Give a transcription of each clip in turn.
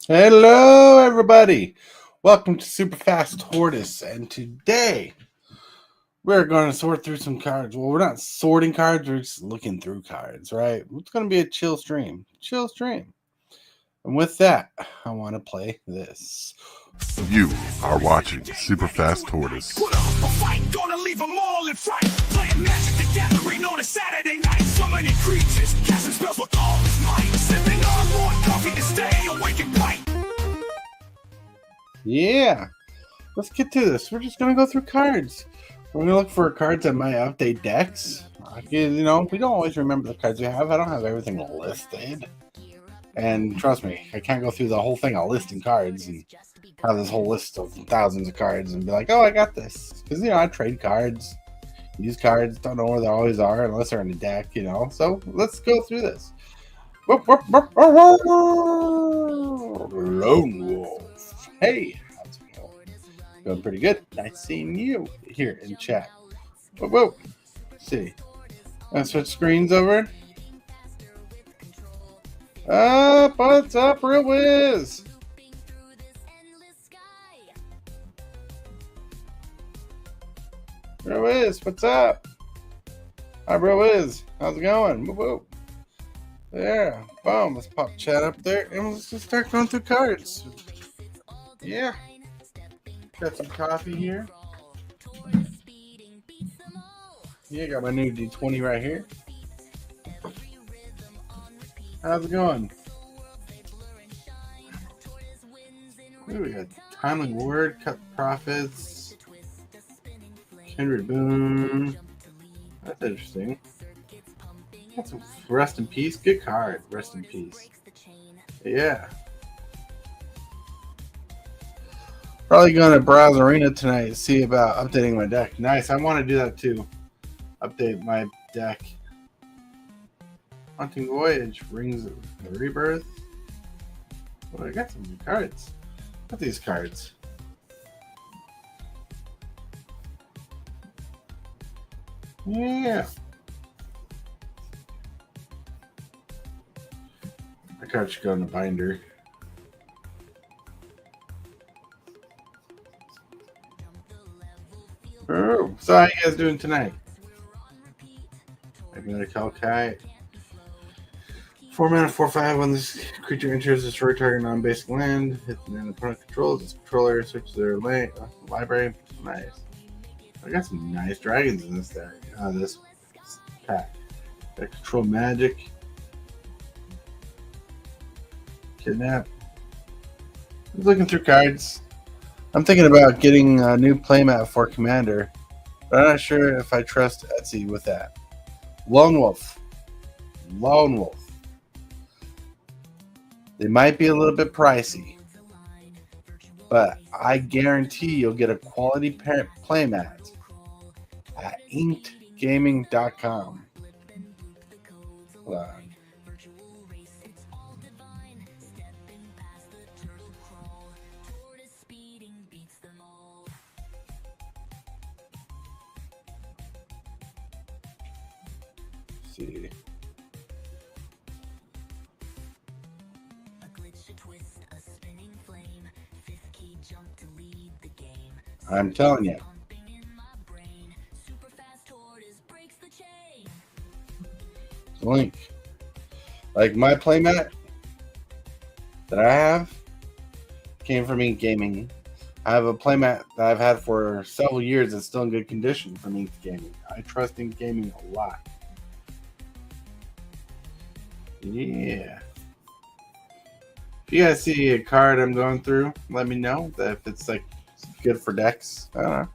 Hello, everybody. Welcome to Super Fast Tortoise, and today we're going to sort through some cards. Well, we're not sorting cards; we're just looking through cards, right? It's going to be a chill stream, And with that, I want to play this. You are watching Super Fast Tortoise. Put up a fight, gonna leave them all in fright. Playing Magic the Gathering on a Saturday night. So many creatures, casting spells with all his might. Sipping on more coffee to stay awake and bright. Yeah, let's get to this. We're just going to go through cards. We're going to look for cards that might update decks. We don't always remember the cards we have. I don't have everything listed. And trust me, I can't go through the whole thing of listing cards and have this whole list of thousands of cards and be like, oh, I got this. Because, I trade cards, use cards, don't know where they always are unless they're in a deck, So let's go through this. Lone Wolf. Hey, how's it going? Going pretty good. Nice seeing you here in chat. Whoa. Let's see. Let's switch screens over. What's up, Real Wiz? Real Wiz, what's up? Hi, Real Wiz. How's it going? Whoa. There. Boom. Let's pop chat up there and let's just start going through cards. Yeah. Got some coffee here. Yeah, got my new D20 right here. How's it going? Ooh, we got Timely Word, Cut Profits, Kindred Boon. That's interesting. That's some Rest in Peace. Good card. Rest in Peace. Yeah. Probably going to browse Arena tonight, see about updating my deck. Nice. I want to do that too. Update my deck. Haunting Voyage, Rings of Rebirth. Oh, I got some new cards. Look at these cards. Yeah. My card should go in the binder. Oh, so how you guys doing tonight? Magnetic Hellkite. 4 mana, 4/5. When this creature enters, destroy target non-basic land. Hit an opponent controls. Its controller switches their library. Nice. I got some nice dragons in this deck. This pack. Got control magic. Kidnap. I was looking through cards. I'm thinking about getting a new playmat for Commander, but I'm not sure if I trust Etsy with that. Lone Wolf. They might be a little bit pricey, but I guarantee you'll get a quality playmat at inkedgaming.com. Hold on. Let's see. I'm telling you. Link. Like my playmat that I have came from Ink Gaming. I have a playmat that I've had for several years that's still in good condition from Ink Gaming. I trust Ink Gaming a lot. Yeah. If you guys see a card I'm going through, let me know that if it's like good for decks. I don't know.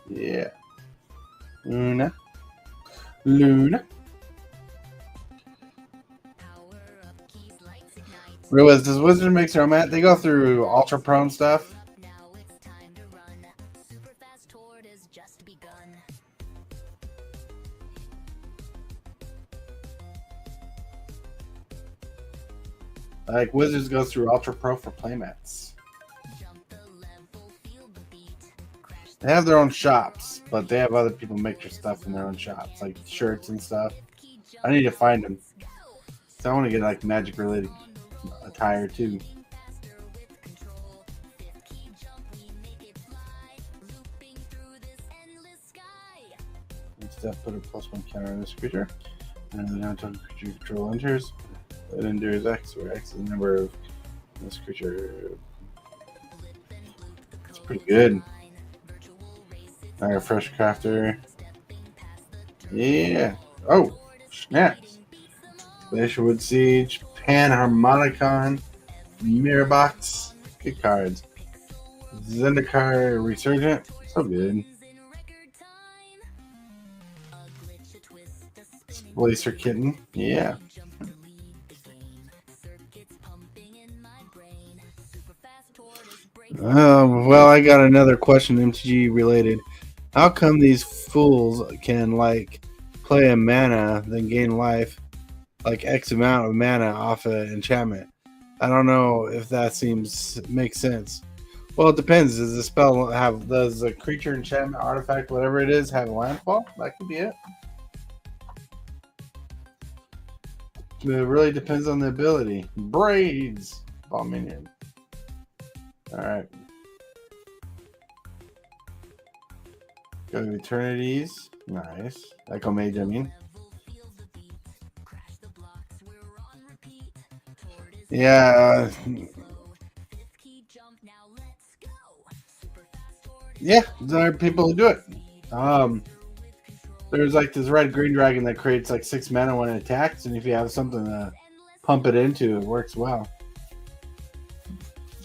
Yeah. Luna. Realize does Wizard make their own mat? They go through Ultra Prone stuff. Like Wizards go through Ultra Pro for playmats. They have their own shops, but they have other people make their stuff in their own shops, like shirts and stuff. I need to find them. So I want to get like magic related attire too. Instead, put a +1 counter on this creature, and the non-token creature you control enters. It endures X, where X is the number of this creature. It's pretty good. Alright, fresh crafter. Yeah. Oh, snaps. Glacierwood Siege, Panharmonicon, Mirror Box. Good cards. Zendikar Resurgent. So good. Blazer Kitten. Yeah. Well, I got another question, MTG related. How come these fools can like play a mana, then gain life, like X amount of mana off an enchantment? I don't know if that makes sense. Well, it depends. Does the spell does the creature, enchantment, artifact, whatever it is, have a landfall? That could be it. It really depends on the ability. Braids, ball minion. All right. Go to Eternities. Nice. Echo Mage, I mean. Yeah. Yeah, there are people who do it. There's like this red green dragon that creates like 6 mana when it attacks, and if you have something to pump it into, it works well.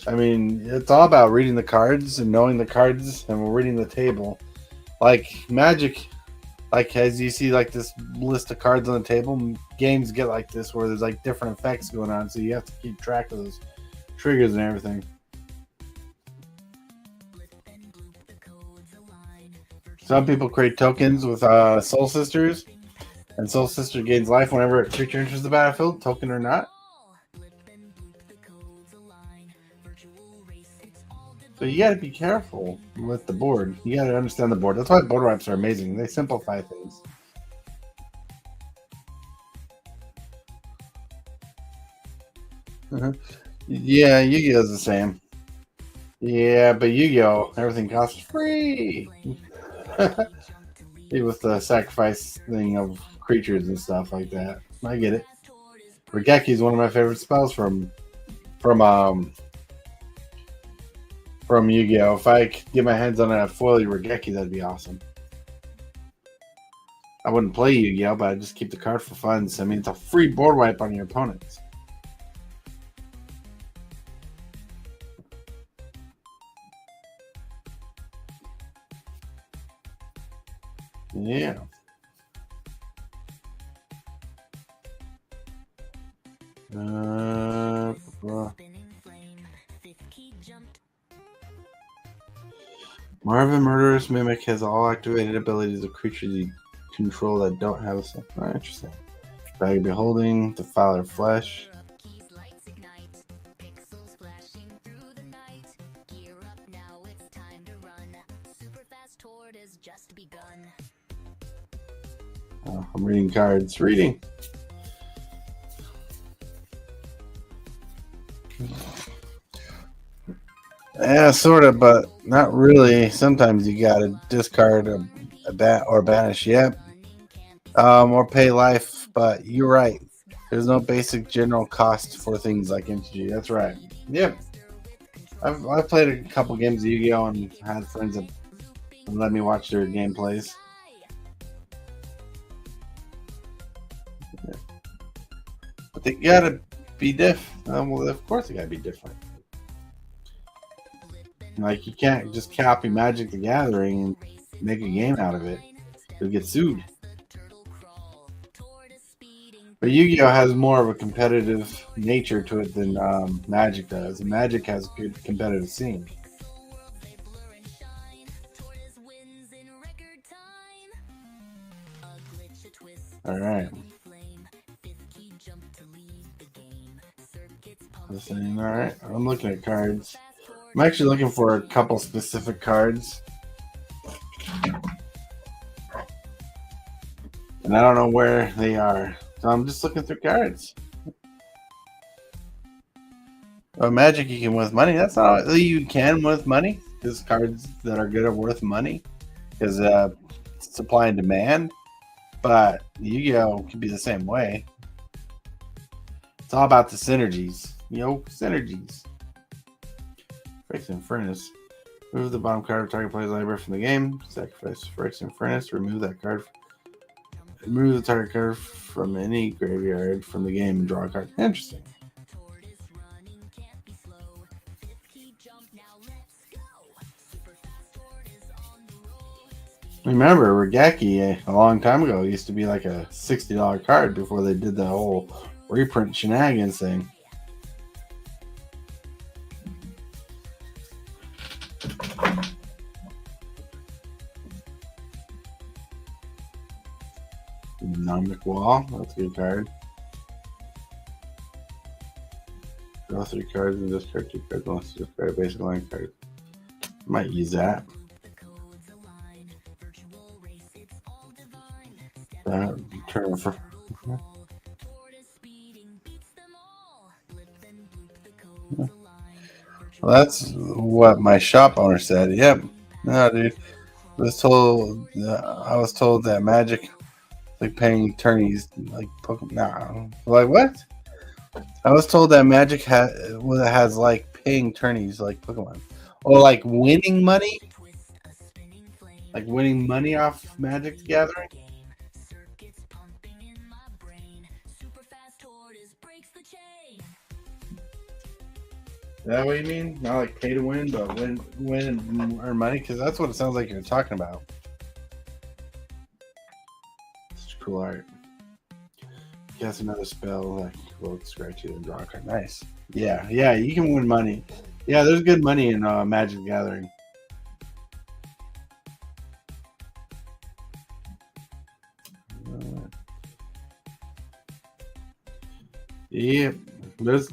I mean, it's all about reading the cards and knowing the cards, and we're reading the table. Like Magic, like as you see like this list of cards on the table, games get like this where there's like different effects going on, so you have to keep track of those triggers and everything. Some people create tokens with Soul Sisters, and Soul Sister gains life whenever a creature enters the battlefield, token or not. So you got to be careful with the board. You got to understand the board. That's why board wipes are amazing. They simplify things. Yeah, Yu-Gi-Oh's the same. Yeah, but Yu-Gi-Oh, everything costs free. With the sacrifice thing of creatures and stuff like that. I get it. Regeki is one of my favorite spells from Yu-Gi-Oh. If I could get my hands on a foil Regeki, that'd be awesome. I wouldn't play Yu-Gi-Oh, but I'd just keep the card for fun. So, I mean, it's a free board wipe on your opponents. Yeah. Marvin Murderous Mimic has all activated abilities of creatures you control that don't have a set. Oh, interesting. Bag of Beholding, Defile Their Flesh. Oh, I'm reading cards. Reading. Yeah, sort of, but not really. Sometimes you gotta discard a bat or banish. Yep. Or pay life. But you're right. There's no basic general cost for things like MTG. That's right. Yep. I've played a couple games of Yu-Gi-Oh and had friends that let me watch their gameplays. But they gotta be different. Well, of course they gotta be different. Like, you can't just copy Magic the Gathering and make a game out of it. You'll get sued. But Yu-Gi-Oh has more of a competitive nature to it than Magic does. And Magic has a good competitive scene. All right. Listening. All right. I'm looking at cards. I'm actually looking for a couple specific cards. And I don't know where they are. So I'm just looking through cards. Oh, Magic you can win with money. That's not you can win with money. Because cards that are good are worth money. Because supply and demand. But Yu-Gi-Oh! Can be the same way. It's all about the synergies. Synergies. Friction Furnace. Remove the bottom card of target player's library from the game. Sacrifice Friction Furnace. Remove that card. Remove the target card from any graveyard from the game and draw a card. Interesting. Remember, Regaki a long time ago used to be like a $60 card before they did the whole reprint shenanigans thing. Dynamic Wall, that's a good card. Draw 3 cards and discard 2 cards unless you discard a basic line card. Might use that. Turn for. Well, that's what my shop owner said. Yep. No, dude. I was told that Magic like paying attorneys like Pokemon. Nah. Like what? I was told that Magic has like paying attorneys like Pokemon. Or like winning money? Like winning money off Magic the Gathering? Is that what you mean? Not like pay to win, but win and earn money? Because that's what it sounds like you're talking about. Such cool art. Cast another spell, like will scratch you and draw a card. Nice. Yeah, you can win money. Yeah, there's good money in Magic the Gathering. Yep. There's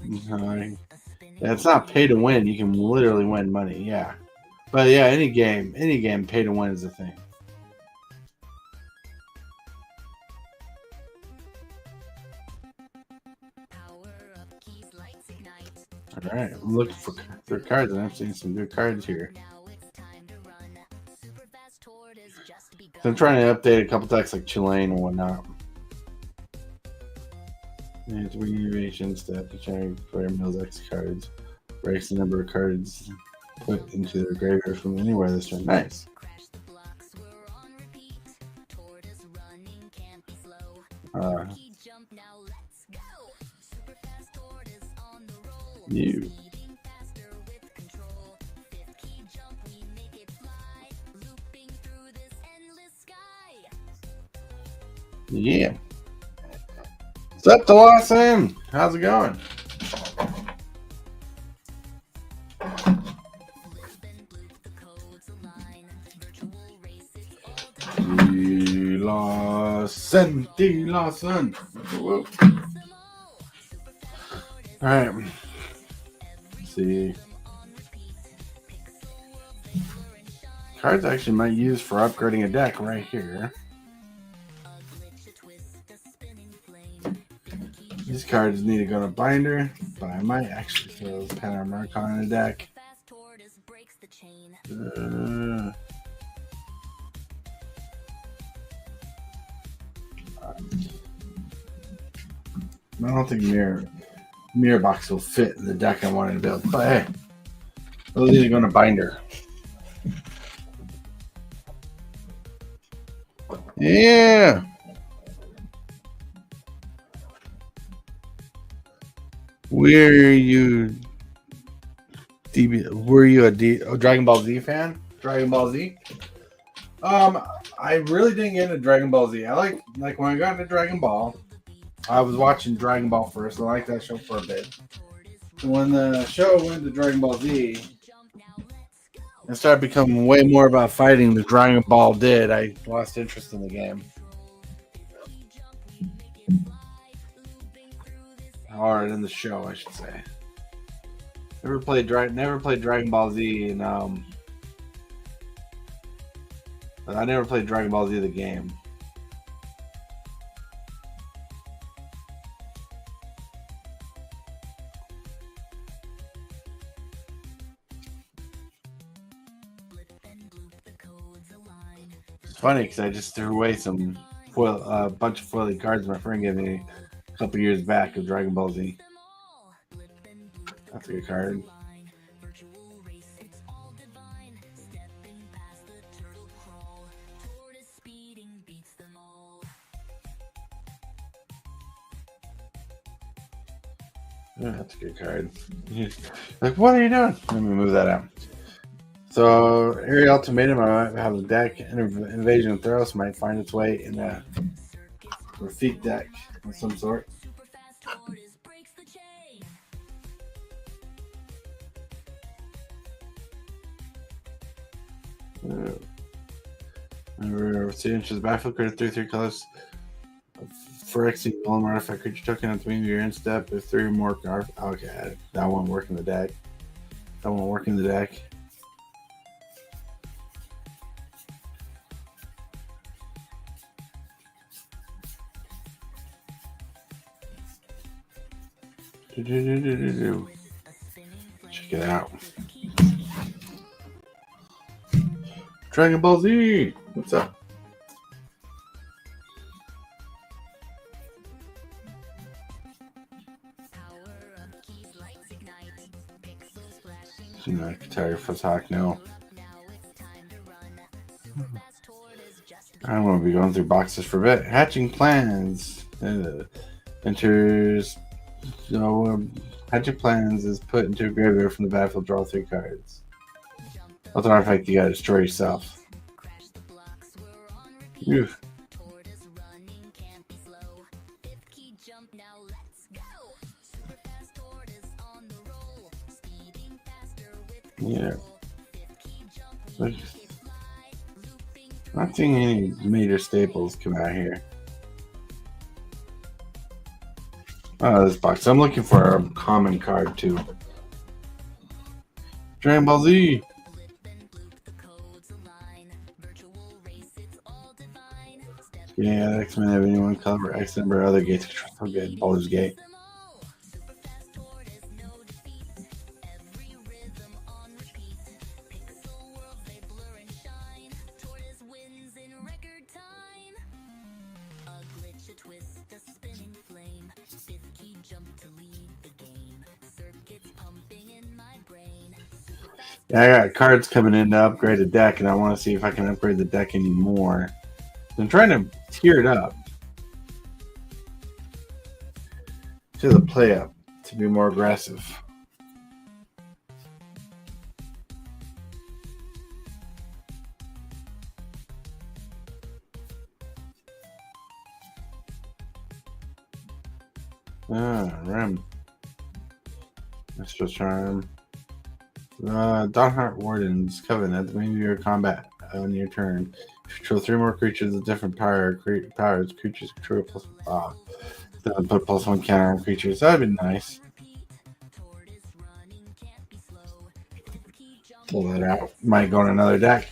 it's not pay to win. You can literally win money. Yeah. But yeah, any game, pay to win is a thing. All right, I'm looking for their cards, and I'm seeing some good cards here. So I'm trying to update a couple decks like chillin and whatnot. It's renovation step to try to player mills X cards. Breaks the number of cards put into their graveyard from anywhere this turn. Nice. You. Yeah. What's up, Dawson? How's it going? Lawson. All right. Let's see. Cards I actually might use for upgrading a deck right here. These cards need to go to binder, but I might actually throw Panorama Archon in a deck. I don't think Mirror Box will fit in the deck I wanted to build, but hey, those need to go in a binder. Yeah. Were you a Dragon Ball Z fan? Dragon Ball Z? I really didn't get into Dragon Ball Z. I like when I got into Dragon Ball, I was watching Dragon Ball first. I liked that show for a bit. So when the show went to Dragon Ball Z, it started becoming way more about fighting than Dragon Ball did. I lost interest in the game. Or in the show, I should say. Never played Dragon Ball Z, and I never played Dragon Ball Z the game. funny because I just threw away some a bunch of foily cards my friend gave me a couple years back of Dragon Ball Z. That's a good card. Oh, that's a good card. Like, what are you doing? Let me move that out. So, Area Ultimatum, I might have a deck. Invasion of Theros might find its way in a Rafik deck of some sort. Enters the battlefield, create 3/3 colors. Phyrexian Golem artifact creature token at the beginning of your end step. If 3 or more cards. Okay, that won't work in the deck. That won't work in the deck. Check it out. Dragon Ball Z! What's up? I can tell you for talk now. I'm going to be going through boxes for a bit. Hatching Plans. Enters. Hatching Plans is put into a graveyard from the battlefield. Draw 3 cards. What's an artifact you gotta destroy yourself? Oof. Yeah. Not seeing any major staples come out here. Oh, this box. I'm looking for a common card too. Dragon Ball Z. Yeah, X-Men have anyone cover X number of other gates control. Good. Baldur's Gate. Yeah, I got cards coming in to upgrade the deck, and I want to see if I can upgrade the deck anymore. I'm trying to tier it up to the play up to be more aggressive. Rim. Extra Charm. Dawnheart Warden's Covenant. At the beginning of your combat on your turn, if you control 3 more creatures with different powers, creatures control plus. Then put +1 counter on creatures. That'd be nice. Pull that out. Might go in another deck.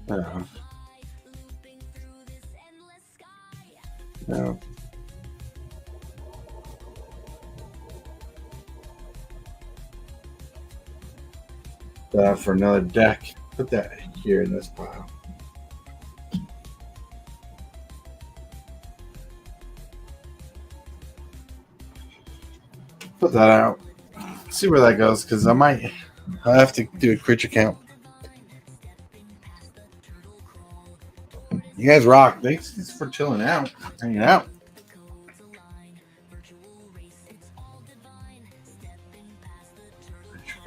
Yeah. No. For another deck. Put that here in this pile. Put that out. See where that goes, because I have to do a creature count. You guys rock. Thanks for chilling out, hanging out.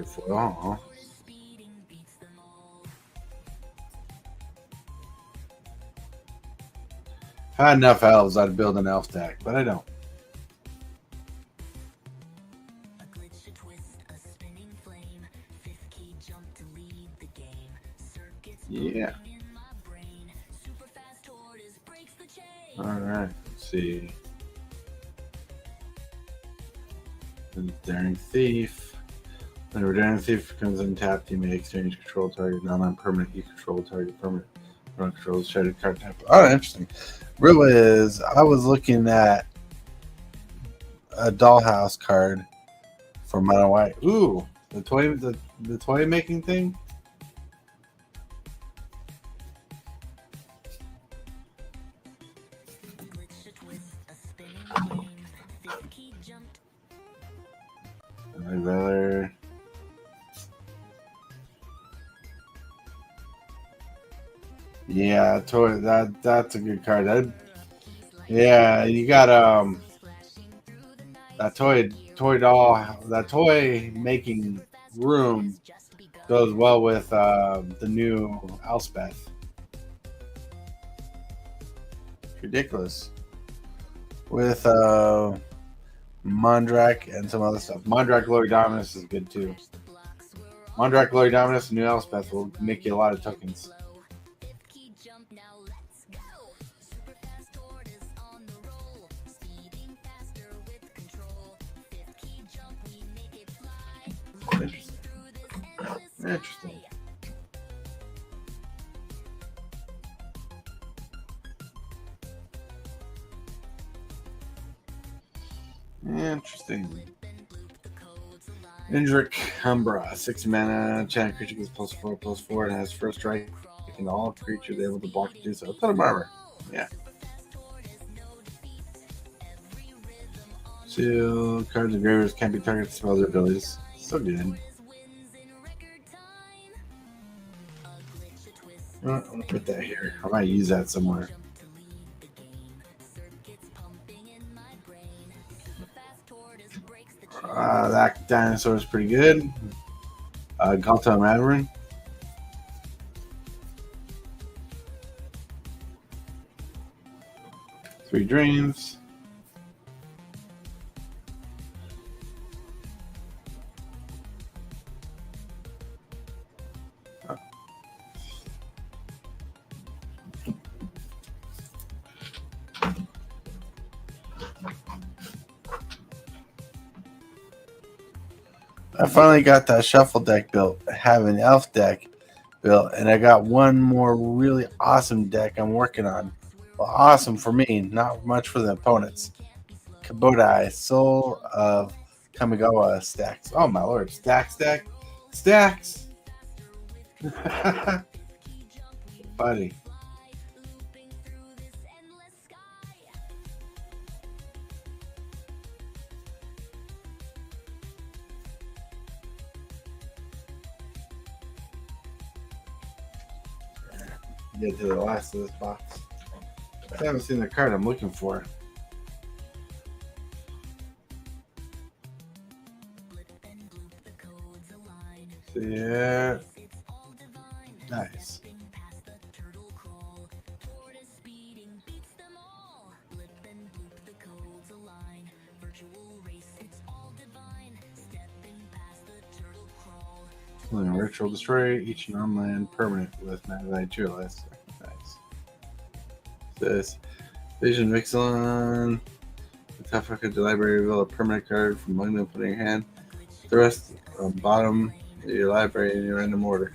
Foil, If I had enough elves, I'd build an elf deck, but I don't. Yeah. Alright, let's see. The Daring Thief. Whenever Daring Thief becomes untapped, you may exchange control target non-permanent. You control target permanent. Non-control shredded card type. Oh, interesting. Real is, I was looking at a Dollhouse card for mono white. Ooh, the toy making thing. I'd rather. Yeah, toy. That's a good card. Yeah, you got that toy doll. That toy making room goes well with the new Elspeth. Ridiculous. With Mondrak and some other stuff. Mondrak Glory Dominus is good too. Mondrak Glory Dominus and new Elspeth will make you a lot of tokens. Interesting. Interesting. Indric Umbra, 6 mana, chant creature gets +4/+4, and has first strike, and all creatures able to block do so. A ton of armor. Yeah. 2 cards and graveyards can't be targeted to spells or abilities. So good. I'm gonna put that here. I might use that somewhere. That dinosaur is pretty good. Galta Madarin. Three Dreams. I finally got that shuffle deck built. I have an elf deck built, and I got one more really awesome deck I'm working on. Well, awesome for me, not much for the opponents. Kabodai, Soul of Kamigawa stacks. Oh my lord, stacks. Buddy. Get to the last of this box. I haven't seen the card I'm looking for. Yeah. Nice. Ritual destroy each non-land permanent with Magnetic Cheerless. Nice. This Vision Vixen. The top record of the library reveal a permanent card from among them putting your hand. The rest on bottom of your library in your random order.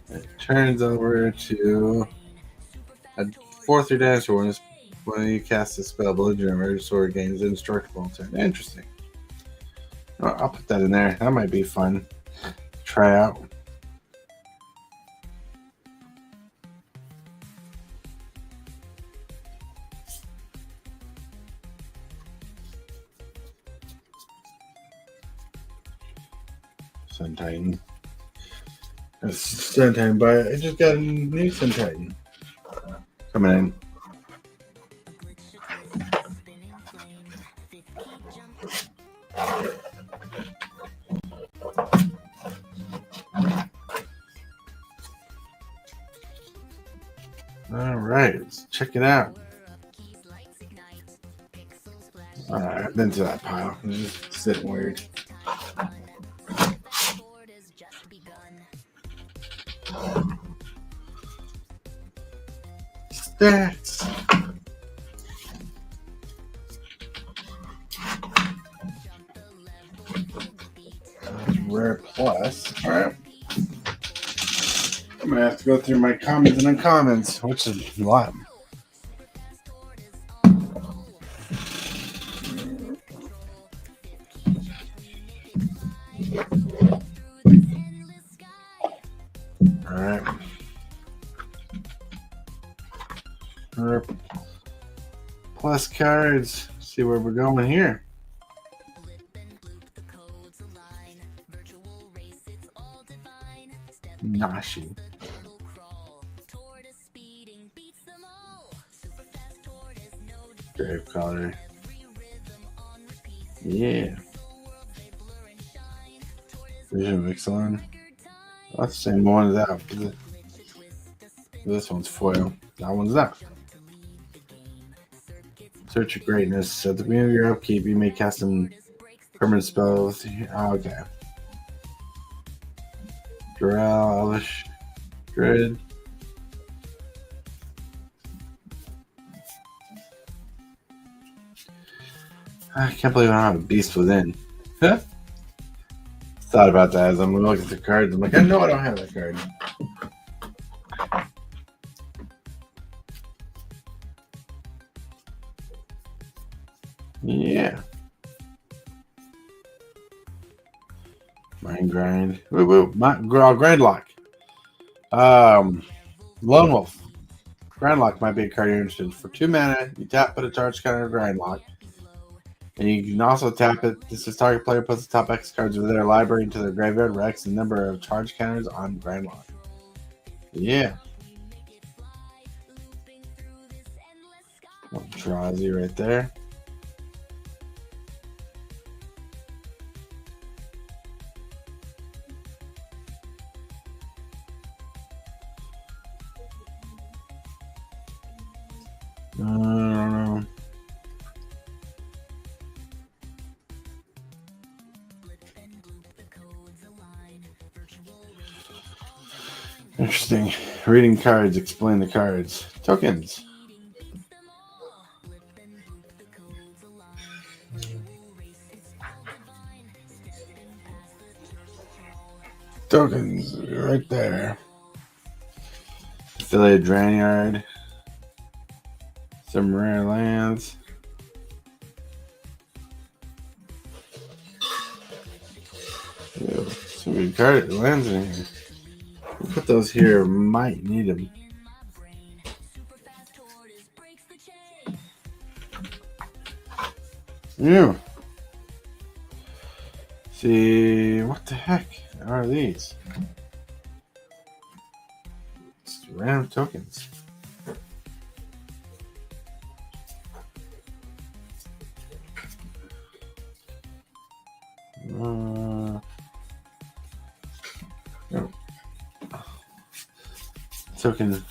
It turns over to a 4/3 dinosaur when you cast a spell. Belligerent Rage Sword gains indestructible turn. Interesting. I'll put that in there. That might be fun. Try out. Sun Titan. That's Sun Titan, but I just got a new Sun Titan coming in. All right, let's check it out. All right, I've been to that pile. I'm just sitting weird. Stats. Rare plus. All right. I'm gonna have to go through my commons and uncommons, which is a lot. plus cards. See where we're going here. Nashi. Grave color. Yeah. Vision Mixon. That's the same one as that. This one's foil. That one's not. Search of Greatness. At the beginning of your upkeep, you may cast some permanent spells. Oh, okay. Durell, Elvish, Grid. I can't believe I don't have a Beast Within. Huh? Thought about that as I'm looking at the cards. I'm like, I know I don't have that card. Yeah. Mind Grind. Woo woo. Grindlock. Lone Wolf. Grindlock might be a card you're interested in. For 2 mana, you tap, put a charge counter Grindlock. And you can also tap it. This is target player puts the top X cards of their library into their graveyard, Rex the number of charge counters on Grindlock. Yeah. Eldrazi right there. I don't know. Interesting. Reading cards, explain the cards. Tokens. Tokens, right there. Affiliated STREAMYARD. Some rare lands. Ew, some good card lands in here. We'll put those here. Might need them. Yeah. See, what the heck are these? It's random tokens. Token.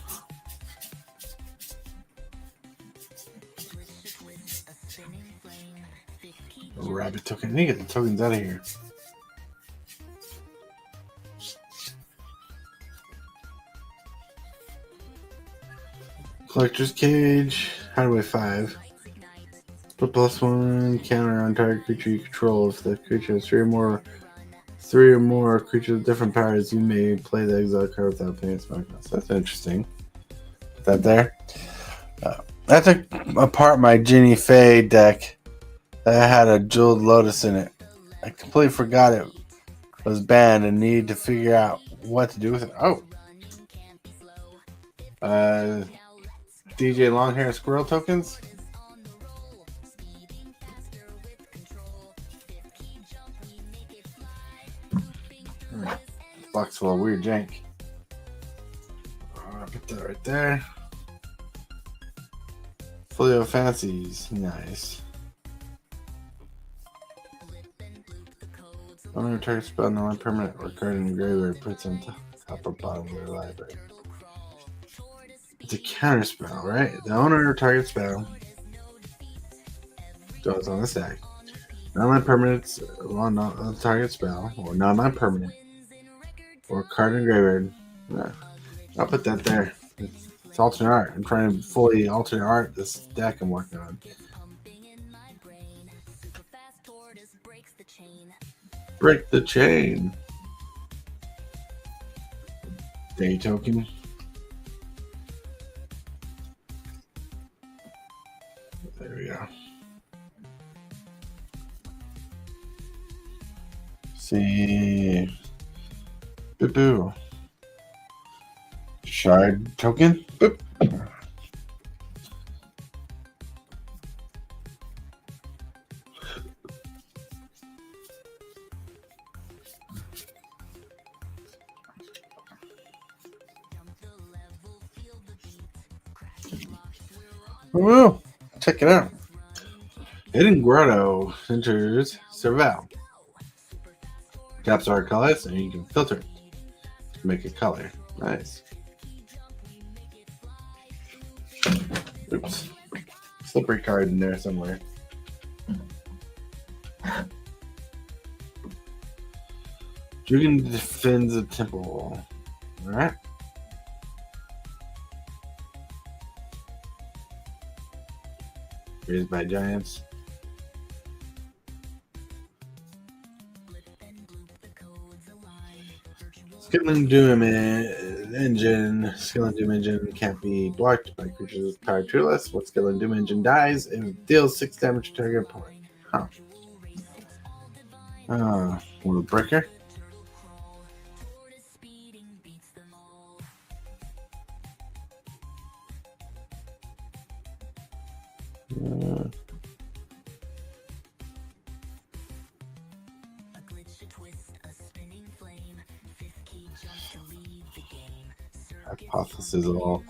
Rabbit token. I need to get the tokens out of here. Collector's Cage. Hideaway 5. Put +1 counter on target creature you control. If the creature has three or more creatures with different powers, you may play the exile card without paying its mana cost. That's interesting. Put that there. I took apart my Ginny Faye deck that had a Jeweled Lotus in it. I completely forgot it was banned and needed to figure out what to do with it. Oh. DJ Longhair Squirrel tokens. Box full of weird jank. I'll put that right there. Folio Fancies. Nice. Owner target spell non permanent or card in your graveyard puts on top or bottom of your library. It's a counter spell, right? The owner target spell goes on the stack. Non-land permanents on the target spell, or non-land permanent, or card in graveyard. I'll put that there. It's alternate art. I'm trying to fully alternate art this deck I'm working on. Break the chain. Day token. There we go. See. Boo-boo. Shard token. Boop. Well, check it out. Hidden Grotto enters Serval. Caps are colors, and you can filter it to make a color. Nice. Oops. Slippery card in there somewhere. Jugan defends a temple. Alright. Raised by giants. Skilling Doom Engine. Skilling Doom Engine can't be blocked by creatures with power 2 or less. What Skilling Doom Engine dies, it deals 6 damage to target opponent. Huh. Little breaker. Hypothesical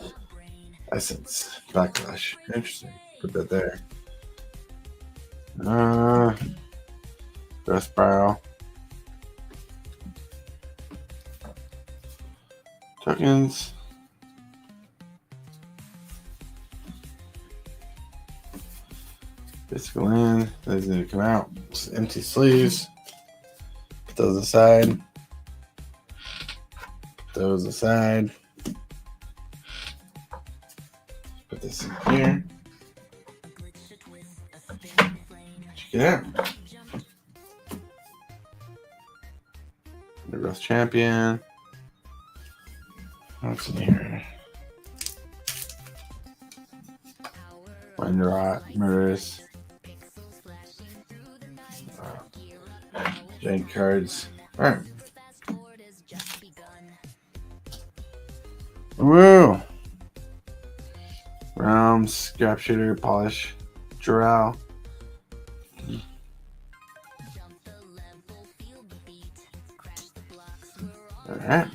essence backlash. Interesting. Put that there. Breath spiral. Tokens. Basic land. Those need to come out. Just empty sleeves. Put those aside. Put those aside. Put this in here. Check it out. The Rough Champion. What's in here? Wind Rot, Murderous. Giant cards. Alright. Woo! Realm, Scrap Shooter, Polish, Drow. Alright.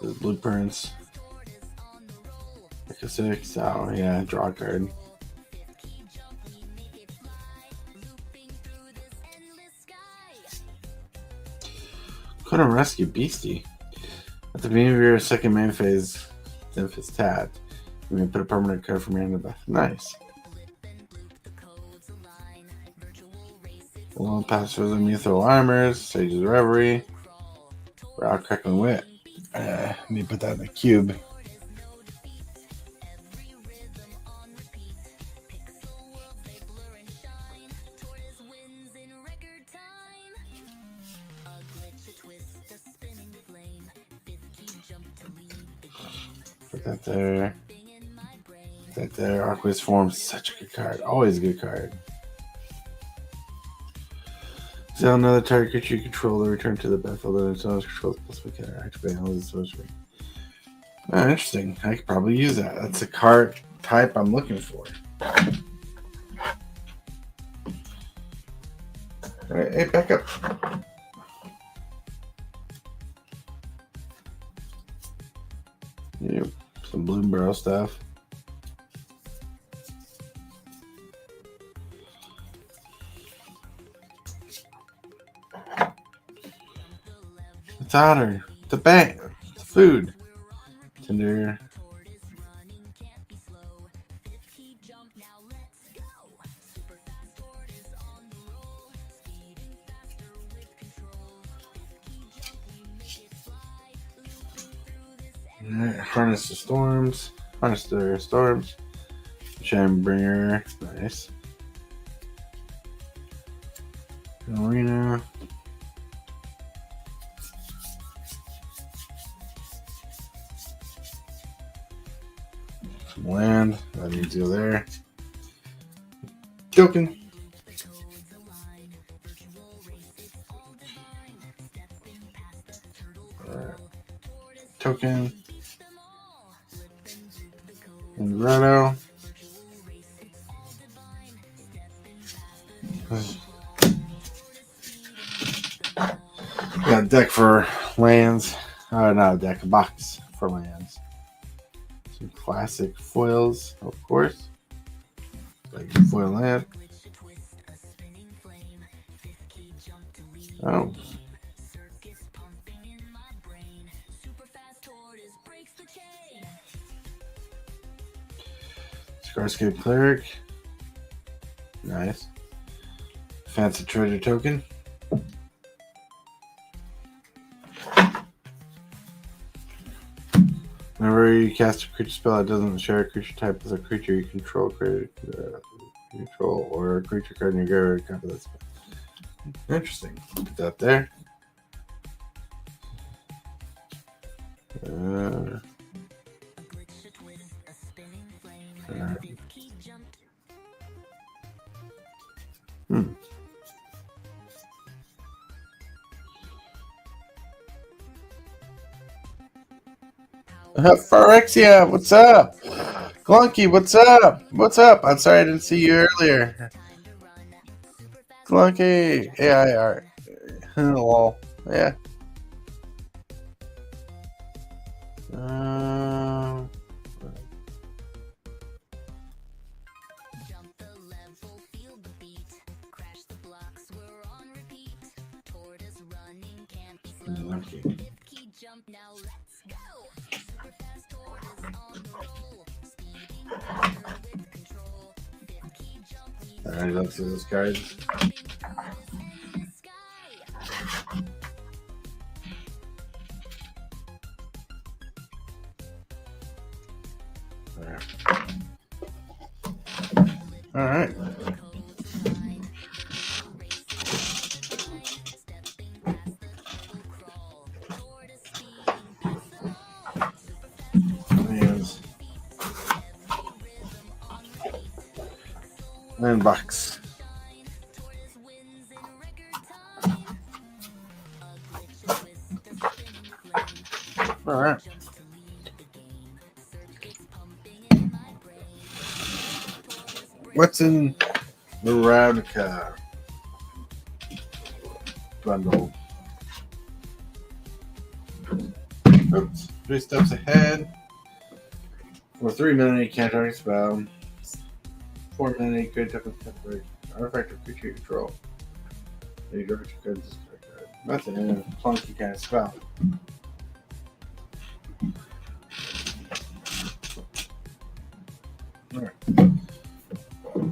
The blueprints. Like a 6. Oh, yeah, draw a card. Couldn't rescue Beastie. At the beginning of your second main phase, if it's tapped, you may put a permanent card from your hand to the nice. Well, Pastors of Muthal Armors, Sage's Reverie, Rock Crackling Wit. Let me put that in the cube. Put that there. Put that there. Arcway's Form, such a good card. Always a good card. Sell another target creature you control to return to the battlefield and its owner's control plus we can activate all these sorcery. Interesting. I could probably use that. That's a card type I'm looking for. Alright, hey, back up. Yep, some Bloomburrow stuff. It's otter. It's a bank. It's food. Tinder. Alright, harness the storms. Harness the storms. Shambringer. Nice. Arena. Some land. That needs to go there. Joking. Alright. Token. And Grotto. Got a deck for lands. Not a deck, a box for lands. Some classic foils, of course. Like foil land. Oh. Scarscape Cleric. Nice. Fancy treasure token. Whenever you cast a creature spell that doesn't share a creature type with a creature you control, control or a creature card in your graveyard, copy that spell. Interesting. Put that there. Phyrexia, what's up? Glunky, what's up? What's up? I'm sorry I didn't see you earlier. Glunky, AI art. Lol. Yeah. Alright, let's see those cards. Alright. And box. Alright. What's in the Ravnica bundle? Oops. 3 steps ahead. For 3 mana, you can't target spell. 4 mana, you could tap a temporary artifact or creature you control. You draw 2 cards, discard a card. That's a clunky kind of spell.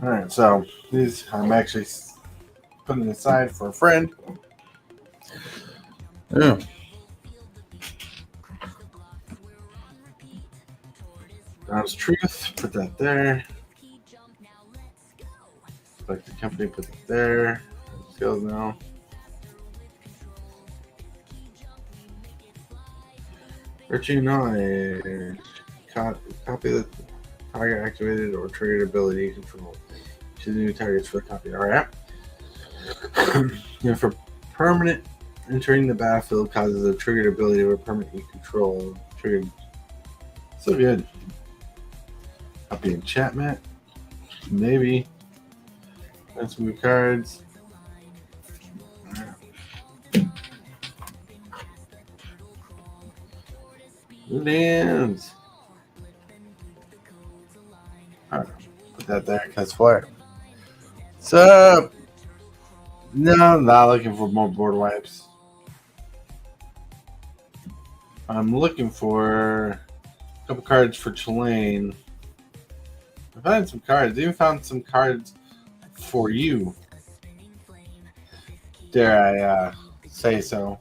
Alright, so these I'm actually putting aside for a friend. Yeah. Ground's Truth, put that there. Like the company, put it there. Skills now. Virtue Knowledge. Copy the target activated or triggered ability control. Choose new targets for the copy. Alright. For permanent, entering the battlefield causes a triggered ability of a permanent you control. Triggered. So good. Copy enchantment. Maybe. That's some good cards. Lands. Alright. Put that there because what? What's up? No, I'm not looking for more board wipes. I'm looking for a couple cards for chillin. I found some cards. I even found some cards for you. Dare I say so.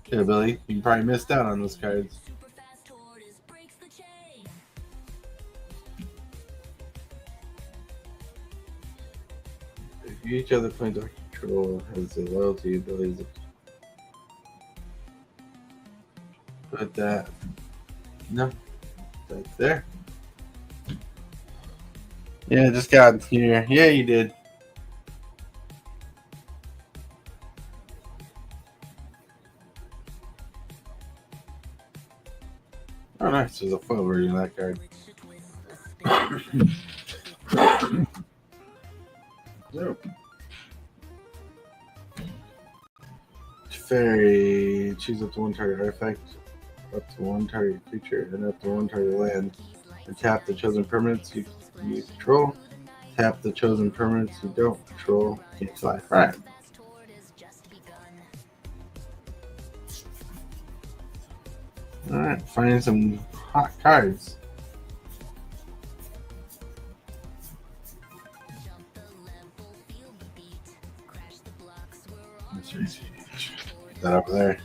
Yeah, Billy, you probably missed out on those cards. If each other point of control has the loyalty abilities, put that. No, that's there. Yeah, just got here. Yeah, you did. Oh, nice. There's a foil version of that card. Nope. Fairy. Choose up to 1 target artifact. up to one target creature and up to one target land. And tap the chosen permanents you control. Tap the chosen permanents you don't control. Can't fly. Alright. Alright, finding some hot cards. Is that over there?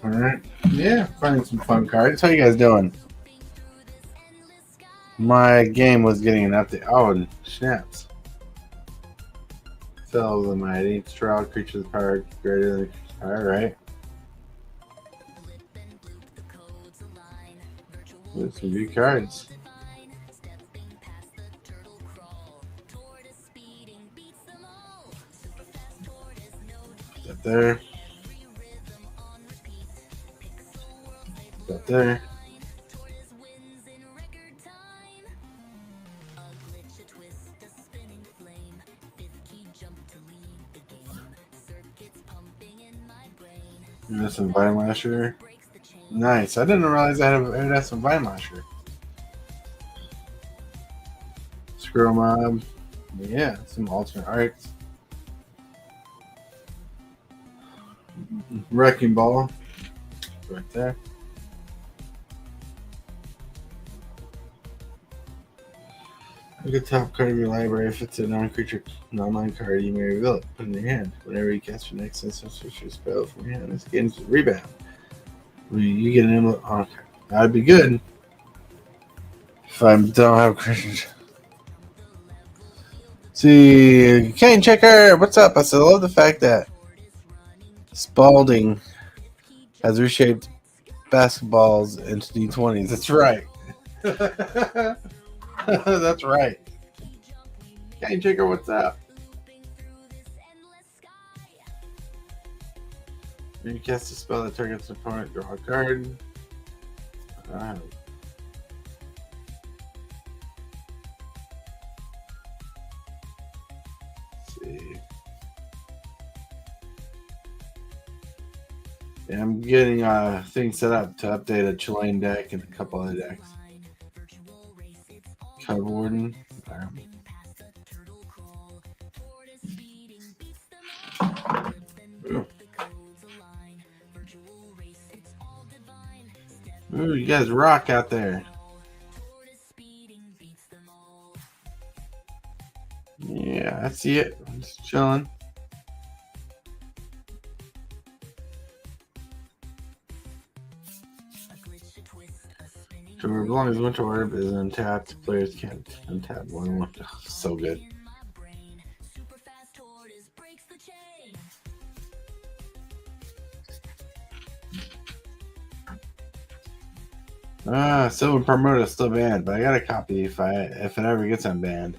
Alright. Yeah, finding some fun cards. How you guys doing? My game was getting an update. Oh, snaps. Cells the mighty. Straw creature's power greater than creature's power, right? There's some good cards. That there. That there. There's some Vine Lasher. Nice. I didn't realize I had some Vine Lasher. Squirrel Mob. Yeah, some alternate arts. Wrecking Ball. Right there. Look at the top card of your library. If it's a non-creature, non-land card, you may reveal it. Put it in your hand. Whenever you cast your next instance or spell from your hand, this gains rebound. You get an emblem. Oh, okay. That'd be good. If I don't have creatures. See, Kane Checker, what's up? I still love the fact that Spalding has reshaped basketballs into D20s. That's right. That's right. Kane Checker, what's up? When you cast a spell that targets an opponent, draw a card. Let's see. Yeah, I'm getting things set up to update a chillin deck and a couple other decks. Cub Warden. Ooh, you guys rock out there. Yeah, I see it. I'm just chilling. So as long as Winter Orb is untapped, players can't untap one. Oh, so good. Silver Permuta is still banned, but I got a copy if it ever gets unbanned.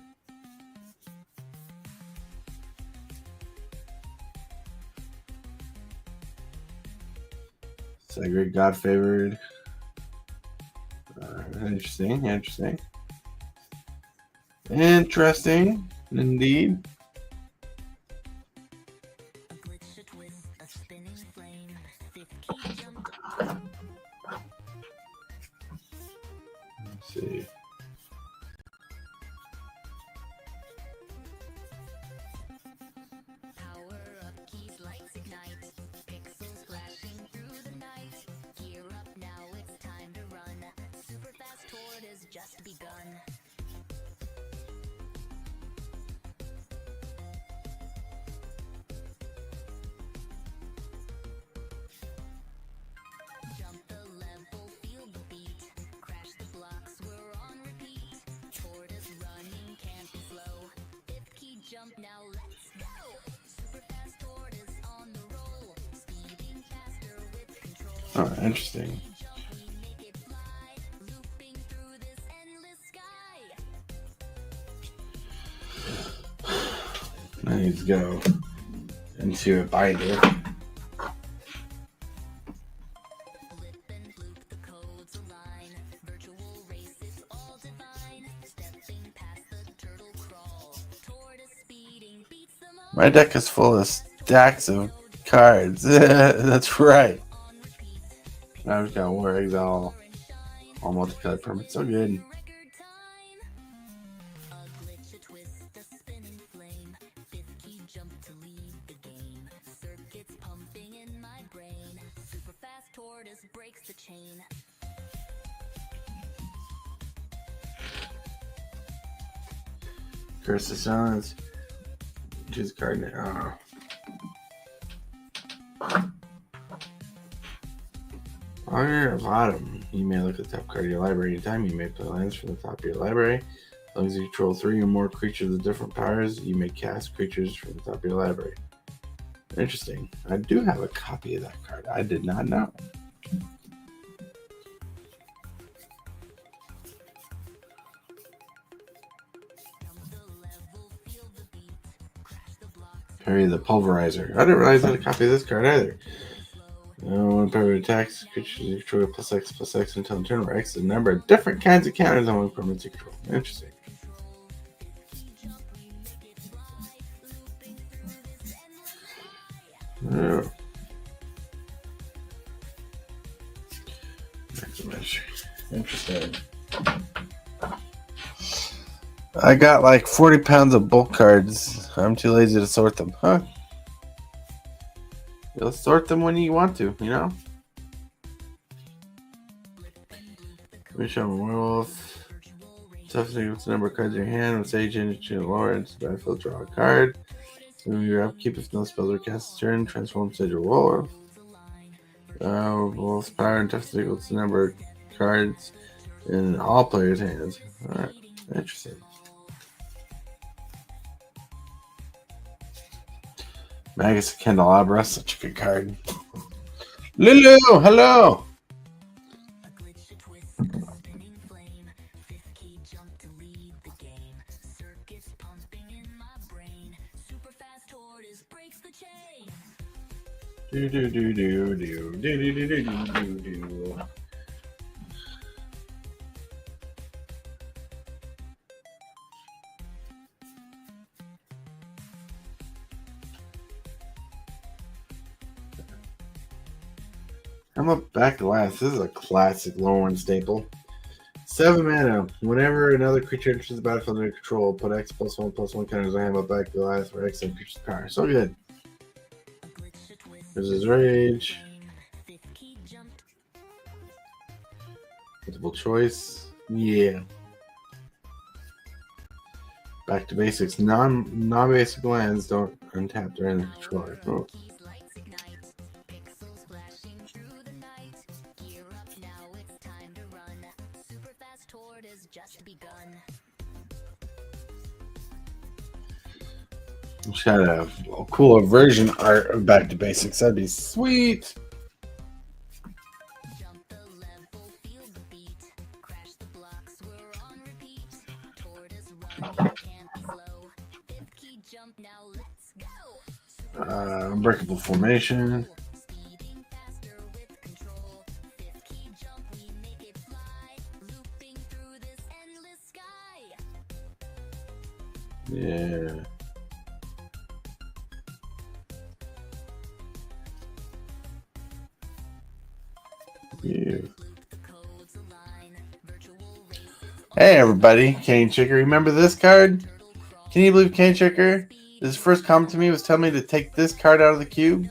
Sacred God Favored. Interesting. Interesting, indeed. Let's see. Just begun. Jump the level, feel the beat. Crash the blocks, we're on repeat. Tortoise running, can't be slow. Fifth key jump, now let's go. Super fast tortoise on the roll. Speeding faster with control. Oh, interesting. I need to go into a binder. My deck is full of stacks of cards. That's right. Now I've just got War Exile, all multicolored permits. So good. Tortoise breaks the chain. Curse of Silence. Choose a card now. On your bottom, you may look at the top card of your library anytime. You may play lands from the top of your library. As long as you control 3 or more creatures with different powers, you may cast creatures from the top of your library. Interesting. I do have a copy of that card. I did not know. Parry the Pulverizer. I didn't realize I had a copy of this card either. When parry attacks, creatures you control +X until turn where X is the number of different kinds of counters on one permanent you control. Interesting. Yeah. Interesting. I got like 40 pounds of bulk cards. I'm too lazy to sort them. Huh? You'll sort them when you want to, you know? Wish on Werewolf. Toughness equals the number of cards in your hand. With Sage Energy and lower into the battlefield, draw a card. Move your upkeep if no spells are cast this turn. Transform Sage or Wolf. Wolf's power and toughness equals the number of cards in all players' hands. Alright, interesting. Magus Candelabra, such a good card. Lulu, hello! Do do do do do do do do do do do. I'm up back to last. This is a classic Lorwyn staple. 7 mana. Whenever another creature enters the battlefield under control, put X +1/+1 counters on him up back to last for X and creature's power. So good. There's his rage. Multiple choice. Yeah. Back to basics. Non-basic lands don't untap their end controller. Oh. Wish I had a cooler version art of Back to Basics. That'd be sweet. Unbreakable formation. Yeah. Yeah. Hey everybody, Cane Chicker. Remember this card? Can you believe Cane Chicker? His first comment to me was telling me to take this card out of the cube.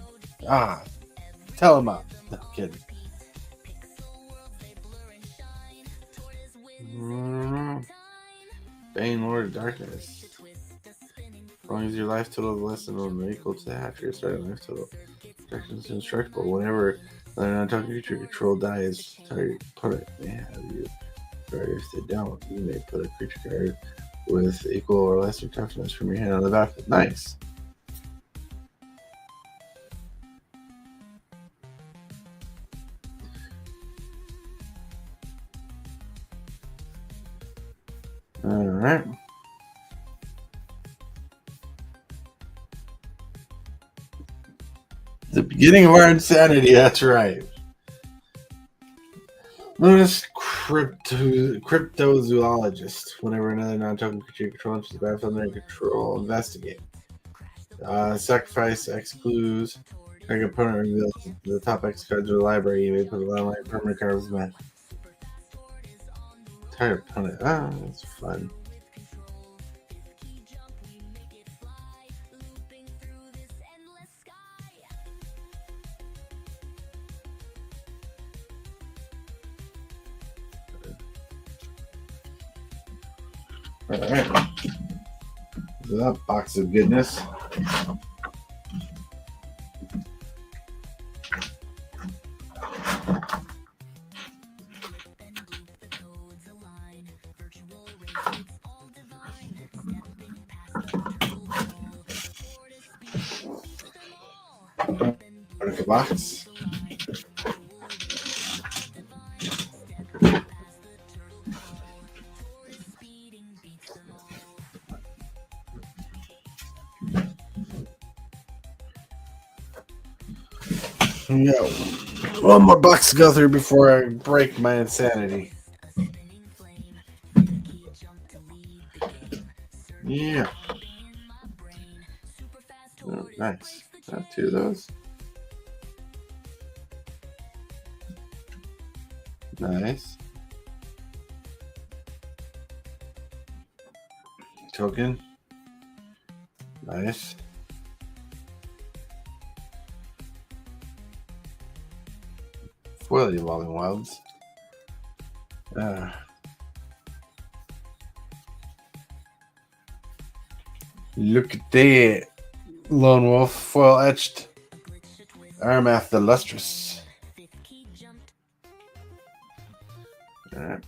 Ah, tell him up. No kidding. Bane, Lord of Darkness. As long as your life total is less than equal to half your starting life total. Darkness is indestructible. Whenever another non-token creature control dies, target opponent may have you. Or if they don't, you may put a creature card with equal or lesser toughness from your hand on the battlefield. Nice. All right. The beginning of our insanity. That's right. Lunas Cryptozoologist. Whenever another non-token creature you control enters the battlefield under control, investigate. Sacrifice X clues. Target opponent reveals the top X cards of the library. You may put a landmark permanent card with man. Target opponent. Ah, that's fun. Alright. So that box of goodness. Out of the box. Yeah, one more box to go through before I break my insanity. Yeah. Oh, nice. Got two of those. Nice. Token. Nice. Foil Evolving Wilds. Look at that. Lone Wolf. Foil etched. Armath the Lustrous. Alright.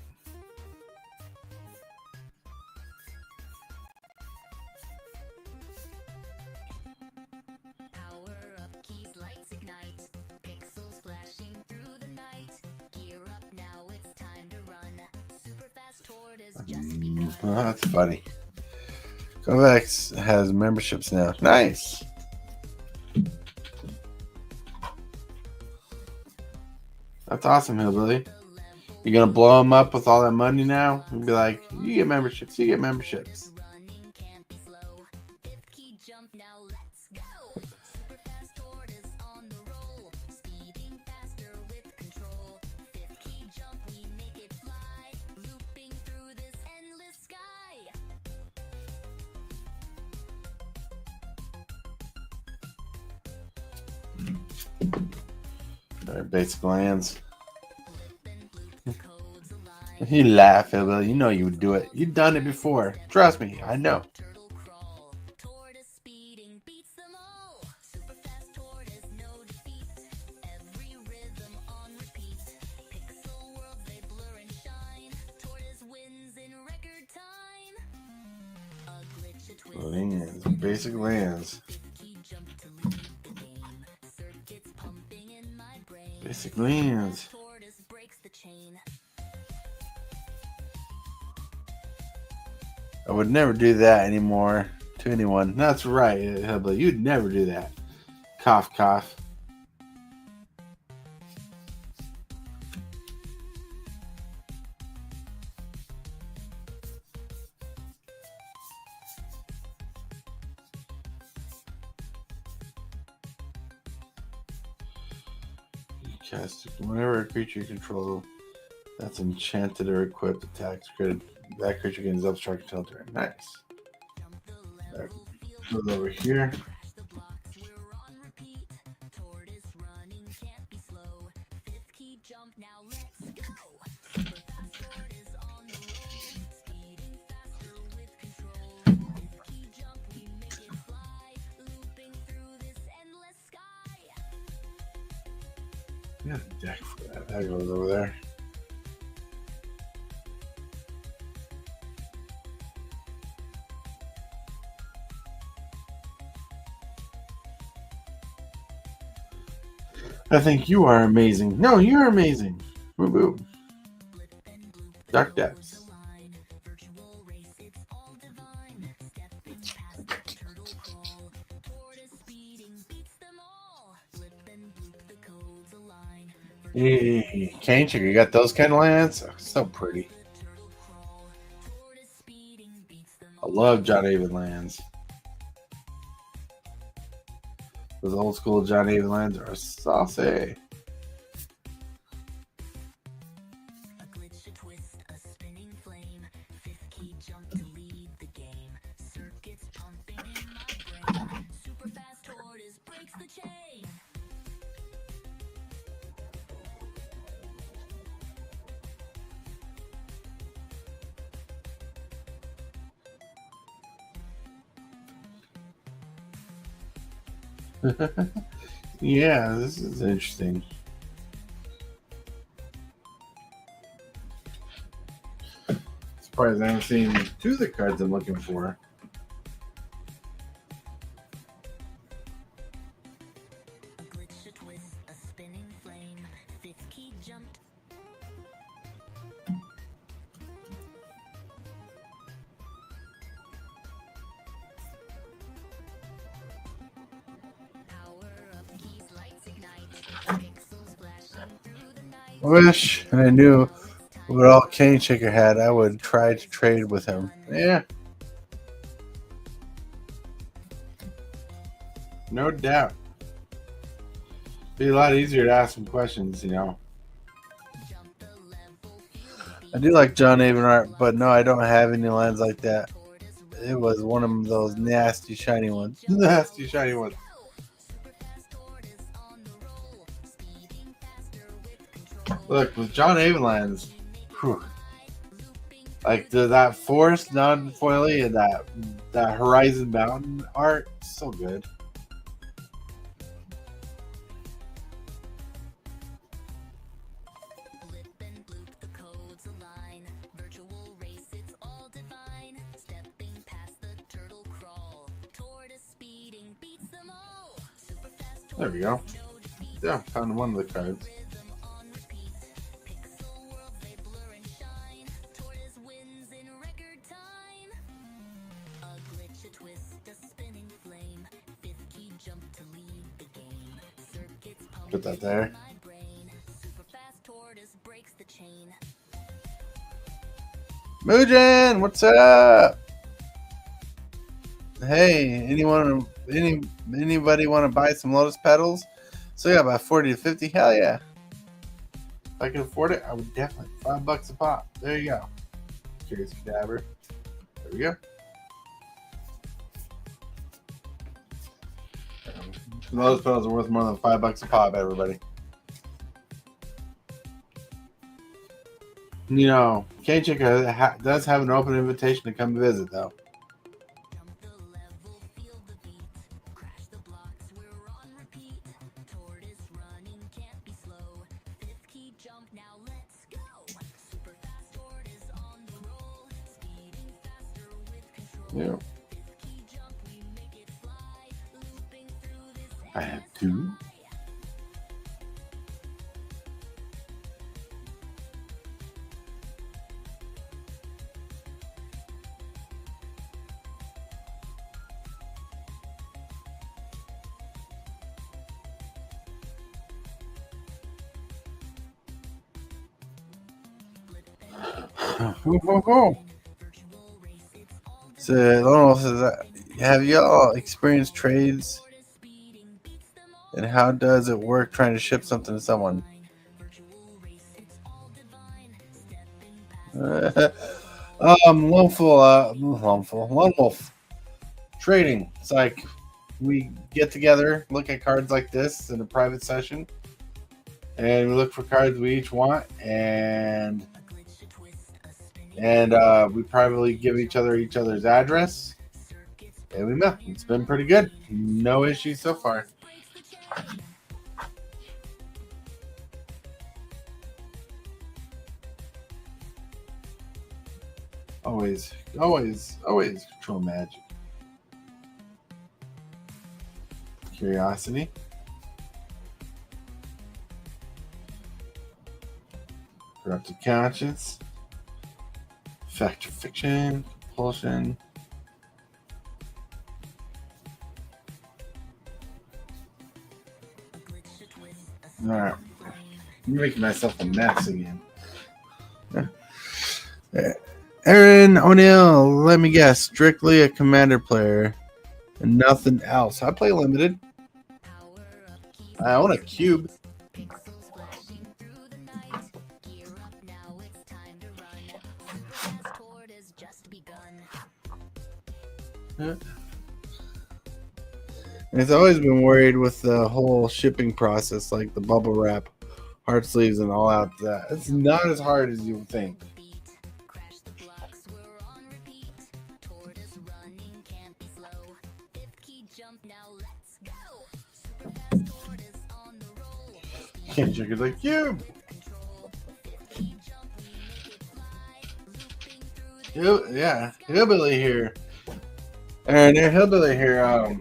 Oh, that's funny. Kovacs has memberships now. Nice. That's awesome, Hillbilly. You're gonna blow them up with all that money now and be like, you get memberships, you get memberships. Alright, basic lands. You laugh, Hillbilly. You know you would do it. You've done it before. Trust me, I know. Lands. Basic lands. Basic lands. I would never do that anymore to anyone. That's right, Hillbilly. You'd never do that. Cough, cough. Cast whenever a creature you control that's enchanted or equipped attacks, that creature gains obstruct until turn. Nice. Right. Move over here. Yeah, deck for that. That goes over there. I think you are amazing. No, you're amazing. Woo woo. Dark Depths. Hey, Cane Sugar, you got those kind of lands? Oh, so pretty. I love John David lands. Those old school John Avenlands are saucy. A glitch, a twist, a spinning flame. Fifth key jump to lead the game. Circuits pumping in my brain. Super fast tortoise breaks the chain. Yeah, this is interesting. Surprised I haven't seen two of the cards I'm looking for. A glitch, a twist, a spinning flame. Fifth key jumped. Power up keys, lights ignite. Pixels flashing through the night. I wish I knew what all Cane Shaker had. I would try to trade with him. Yeah. No doubt. Be a lot easier to ask some questions, you know. Jump the level, feel the I do like John Avenart, but no, I don't have any lines like that. It was one of those nasty shiny ones. Nasty shiny ones. super fast tortoise on the roll. Speeding faster with control. Look, with John Avenlands, whew, like that forest non-foily and that Horizon Mountain art, so good. Blip and bloop, the codes align. Virtual race, it's all divine. Stepping past the turtle crawl. Tortoise speeding beats them all. Super fast tortoise. There we go. No defeat. Yeah, found one of the cards. Rhythm on repeat. Pixel worlds, they blur and shine. Tortoise wins in record time. A glitch, a twist, a spinning flame. Fifth key jump to lead the game. Circuits pumping Put that there. in my brain. Super fast tortoise breaks the chain. Mujan, what's up? Hey, anybody want to buy some lotus petals? So yeah, about 40 to 50. Hell yeah. If I can afford it, I would definitely. $5 a pop. There you go. Curious Cadaver. There we go. Lotus petals are worth more than $5 a pop, everybody. You know, Cane Chica does have an open invitation to come visit, though. Jump the level, feel the beat. Crash the blocks, we're on repeat. Tortoise running, can't be slow. Fifth key jump, now let's go. Super fast tortoise on the roll. Speeding faster with control. Yeah. Fifth key jump, we make it fly. Looping through this I have two. virtual race, it's all So, Lionel says, have y'all experienced trades, tortoise speeding beats them all. and how does it work trying to ship something to someone? Virtual race, it's all divine. Stepping past Lone Wolf. Trading. It's like we get together, look at cards like this in a private session, and we look for cards we each want, and a glitch, a twist, a spinning we privately give each other's address, circuits and we met. It's been pretty good. No issues so far. breaks the chain. Always control magic. Curiosity. Corrupted conscience. Fact or fiction. Compulsion. A glitch, a twist, a Alright. flame. I'm making myself a mess again. Aaron O'Neill, let me guess, strictly a commander player and nothing else. I play limited. I own a cube. Yeah. It's always been worried with the whole shipping process, like the bubble wrap, hard sleeves, and all out that. It's not as hard as you would think. Can't check it like cube. Yeah, Hillbilly here. And Hillbilly here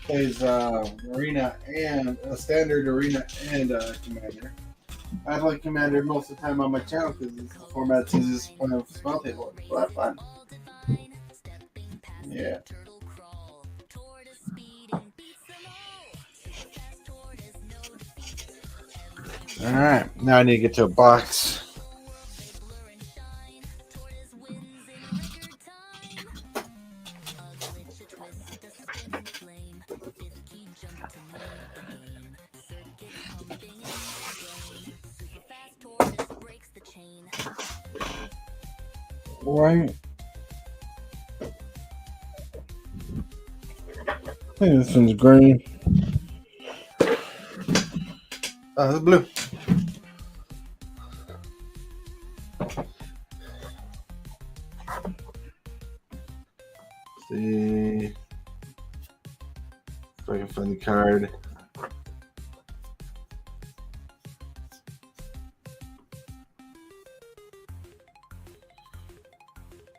plays arena and standard arena and commander. I play commander most of the time on my channel because it's the format's easiest to play with small table. It's a lot of fun. Yeah. All right, now I need to get to a box. Right. I think this one's green. Oh, it's blue. See if I can find the card.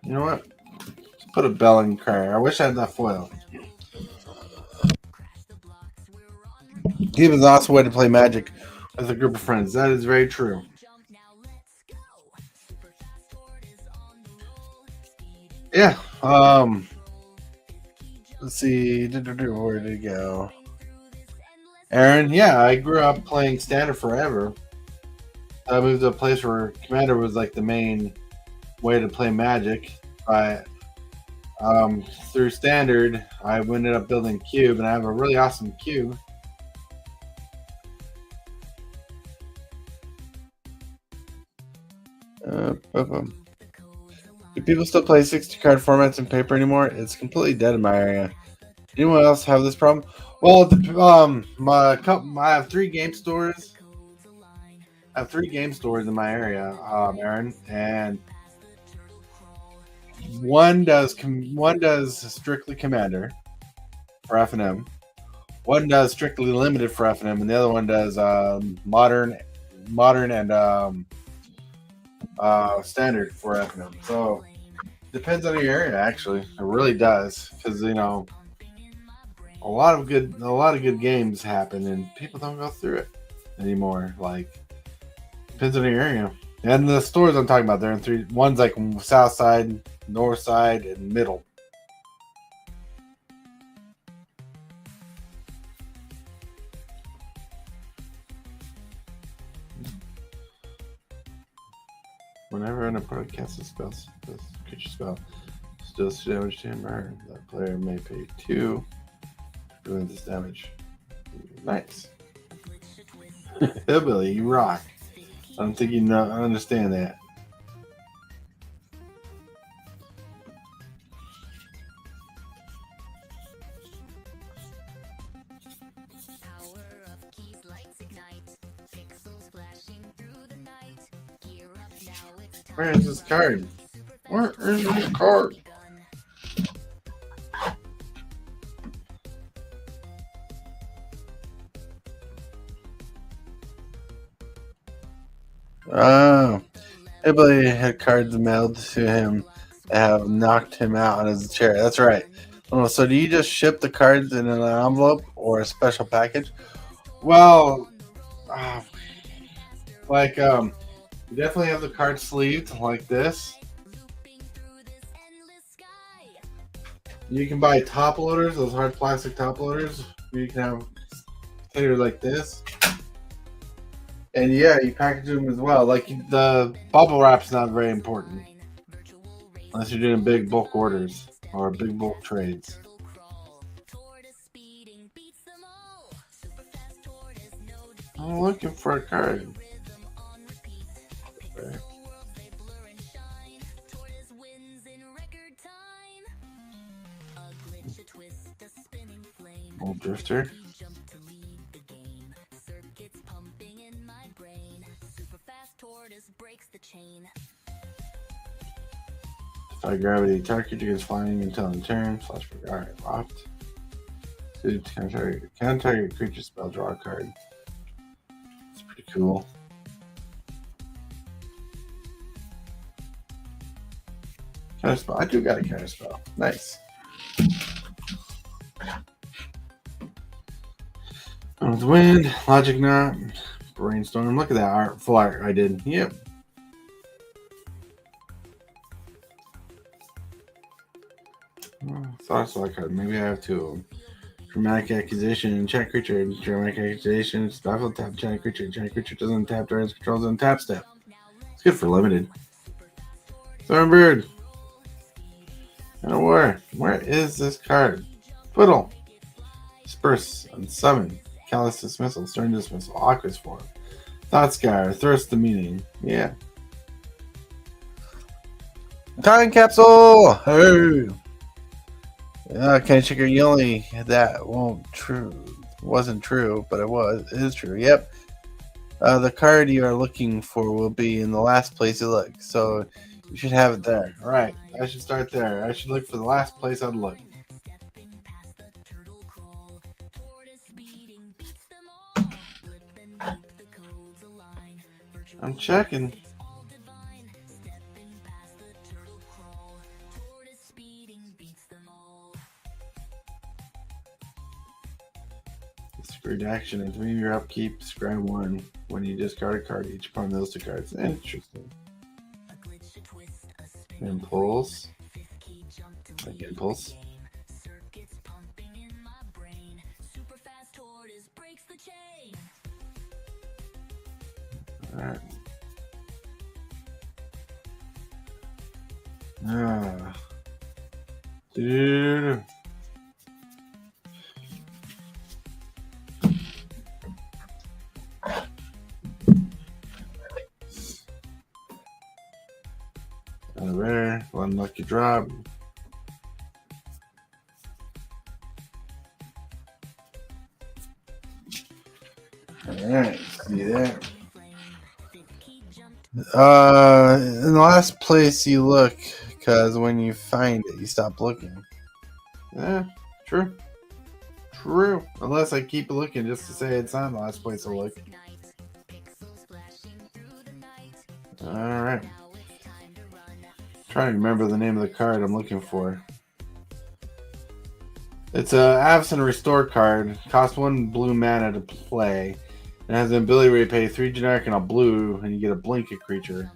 You know what? Let's put a bell in card. I wish I had that foil. Give is an awesome way to play Magic with a group of friends. That is very true. Yeah. Let's see. Where did it go? Aaron, yeah, I grew up playing Standard forever. I moved to a place where Commander was like the main way to play Magic. Through Standard, I ended up building Cube, and I have a really awesome Cube. Do people still play 60 card formats in paper anymore? It's completely dead in my area. Anyone else have this problem? Well, I have 3 game stores. I have 3 game stores in my area, Aaron, and one does strictly Commander for F&M. One does strictly Limited for F&M, and the other one does modern and Standard for F&M. So depends on your area. Actually, it really does, because a lot of good games happen, and people don't go through it anymore. Like, depends on your area. And the stores I'm talking about, they're in 3. One's like South Side, North Side, and Middle. Whenever an opponent casts a spell, this creature spell still damage to him or her, that player may pay 2 to prevent this damage. Nice. Hillbilly, you rock. I don't think you understand that. Where is this card? Where is this card? Oh, everybody had cards mailed to him that have knocked him out on his chair. That's right. Oh, so do you just ship the cards in an envelope or a special package? Well, you definitely have the card sleeved like this. You can buy top loaders, those hard plastic top loaders. You can have containers like this. And yeah, you package them as well. Like, the bubble wrap's not very important unless you're doing big bulk orders or big bulk trades. I'm looking for a card. Okay. Old Drifter. Circuits pumping in my brain. Super fast Tortoise breaks the chain. Defy gravity. Target creature gets flying until in turn. Flash for alright, locked. Dude, can target creature spell, draw a card. It's pretty cool. Counter spell. I do got a counter spell. Nice. With the wind, logic knot, brainstorm. Look at that art, full art I did. Yep. So I saw a card. Maybe I have two of them. Dramatic accusation, check creature, dramatic accusation, special tap, check creature doesn't tap during its controls and tap step. It's good for limited. Thornbird. And a war. Where is this card? Twiddle. Disperse and summon. Callous dismissal, stern dismissal, Aqua's form. Thought Scar, thirst the meaning. Yeah. Time capsule! Hey! Can't check your Yoli. That wasn't true, but it is true. Yep. The card you are looking for will be in the last place you look, so you should have it there. Right. I should start there. I should look for the last place I'd look. I'm checking. Discard action and 3 your upkeep, scry 1. When you discard a card, each upon those 2 cards. Interesting. Impulse. Like impulse. Alright. Dude. Rare, one lucky drop. Alright, see that. In the last place you look, because when you find it, you stop looking. Yeah, true. True. Unless I keep looking just to say it's not the last place I look. Alright. Trying to remember the name of the card I'm looking for. It's a Absent Restore card. Costs 1 blue mana to play. It has the ability to pay 3 generic and a blue, and you get a blanket creature.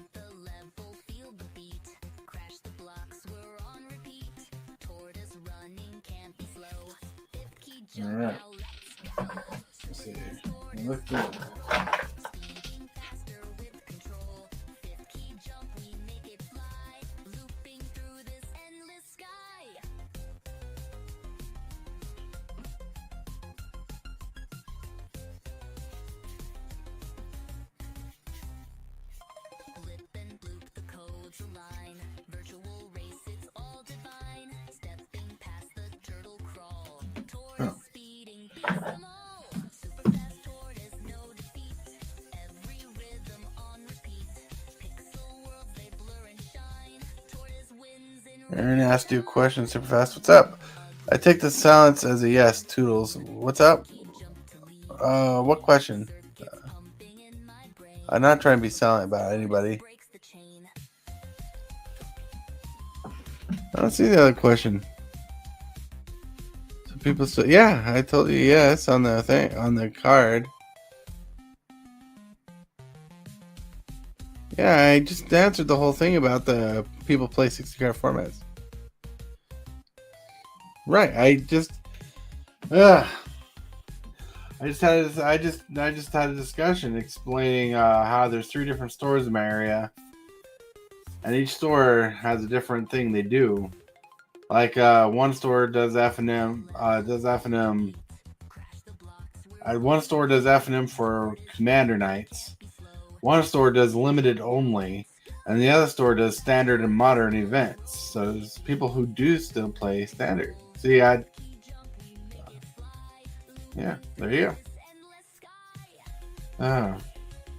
Alright. Let's see. Look through. Aaron asked you a question super fast. What's up? I take the silence as a yes. Toodles. What's up? What question? I'm not trying to be silent about anybody. I don't see the other question. So people say, yeah, I told you yes on the thing, on the card. Yeah, I just answered the whole thing about the people play 60 card formats. Right, I just had a discussion explaining how there's 3 different stores in my area, and each store has a different thing they do. Like one store does F&M, One store does F&M for Commander Nights. One store does limited only, and the other store does standard and modern events. So there's people who do still play standard. See, yeah, there you go.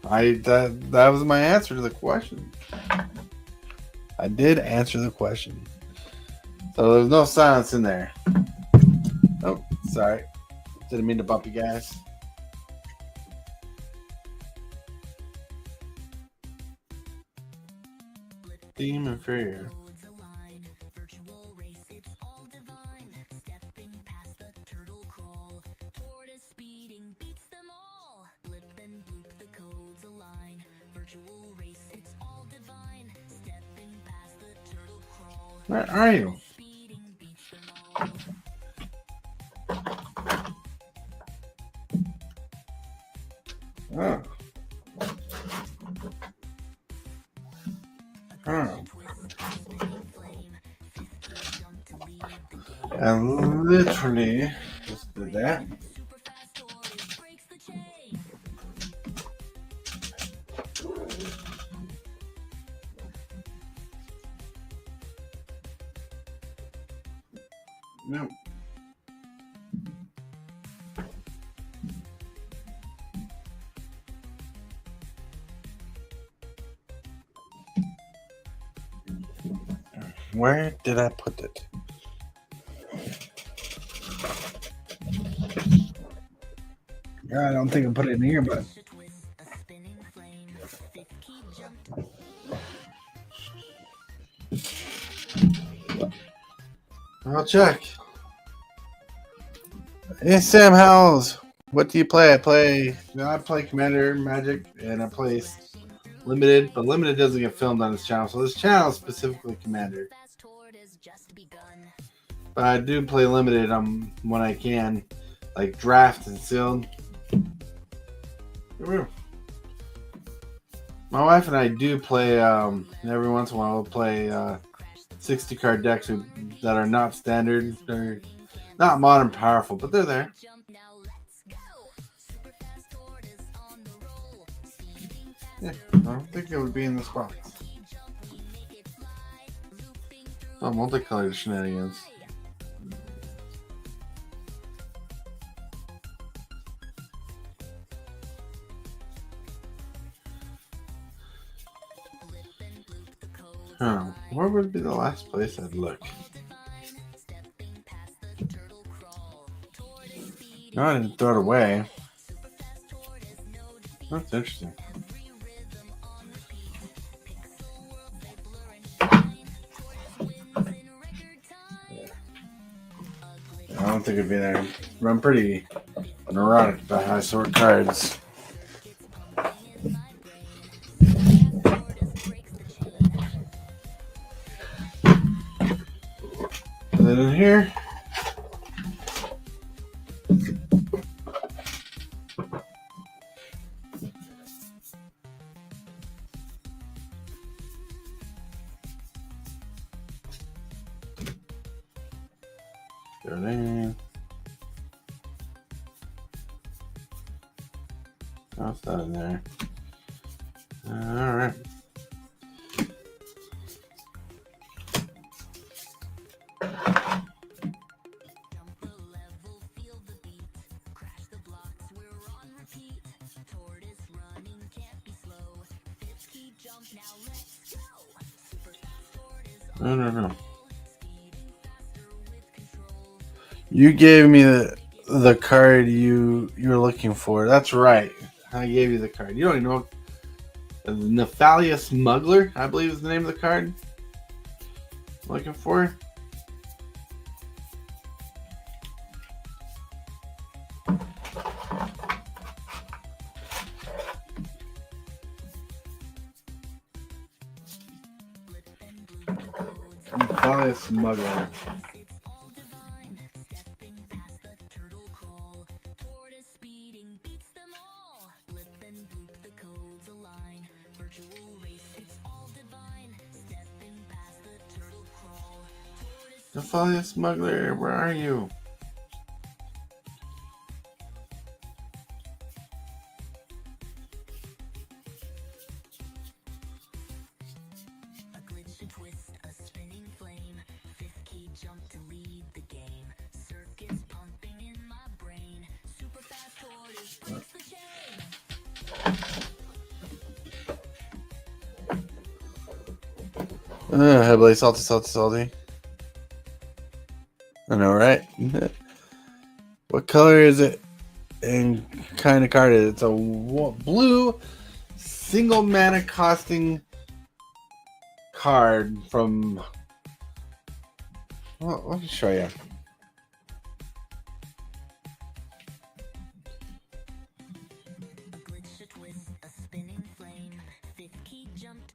That was my answer to the question. I did answer the question. So there's no silence in there. Oh, sorry. Didn't mean to bump you guys. Theme inferior. Where are you? Oh. Oh. I literally just did that. No. Where did I put it? I don't think I put it in here, but I'll check. Hey, Sam Howells, what do you play? I play Commander Magic, and I play Limited, but Limited doesn't get filmed on this channel, so this channel is specifically Commander. But I do play Limited when I can, like Draft and Sealed. My wife and I do play, every once in a while we'll play 60 card decks that are not standard. They're not modern powerful, but they're there. Yeah, I don't think it would be in this box. Oh, multicolored shenanigans. Huh, where would be the last place I'd look? No, I didn't throw it away. That's interesting. I don't think it'd be there. I'm pretty neurotic about how I sort cards. And then in here, what's that in there? All right. No. You gave me the card you were looking for. That's right. I gave you the card. You don't even know. Nephalia Smuggler, I believe is the name of the card. Looking for. Nephalia Smuggler. Nephalia Smuggler, where are you? jump to lead the game. Circuits pumping in my brain. Super fast tortoise breaks the chain. Heavily salty, salty, salty. I know, right? What color is it? And kind of card is it? It's a blue single mana costing card from. Well, let me show you. A glitch, a twist, a spinning flame. Fifth key jumped.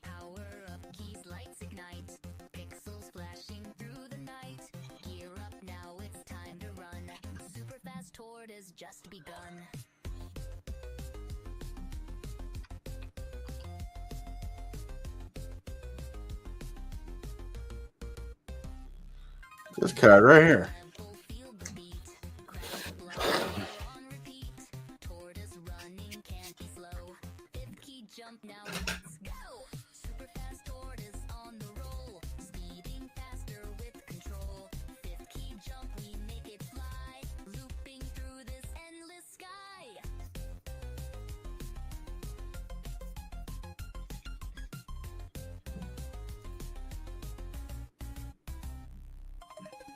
Power up, keys, lights ignite. Pixels flashing through the night. Gear up now, it's time to run. Super fast tortoise just begun. This card right here. Feel the beat. Crash the block, on repeat. Tortoise running, can't be slow. Fifth key jump, now let's go. Super fast tortoise on the roll. Speeding faster with control. Fifth key jump, we make it fly. Looping through this endless sky.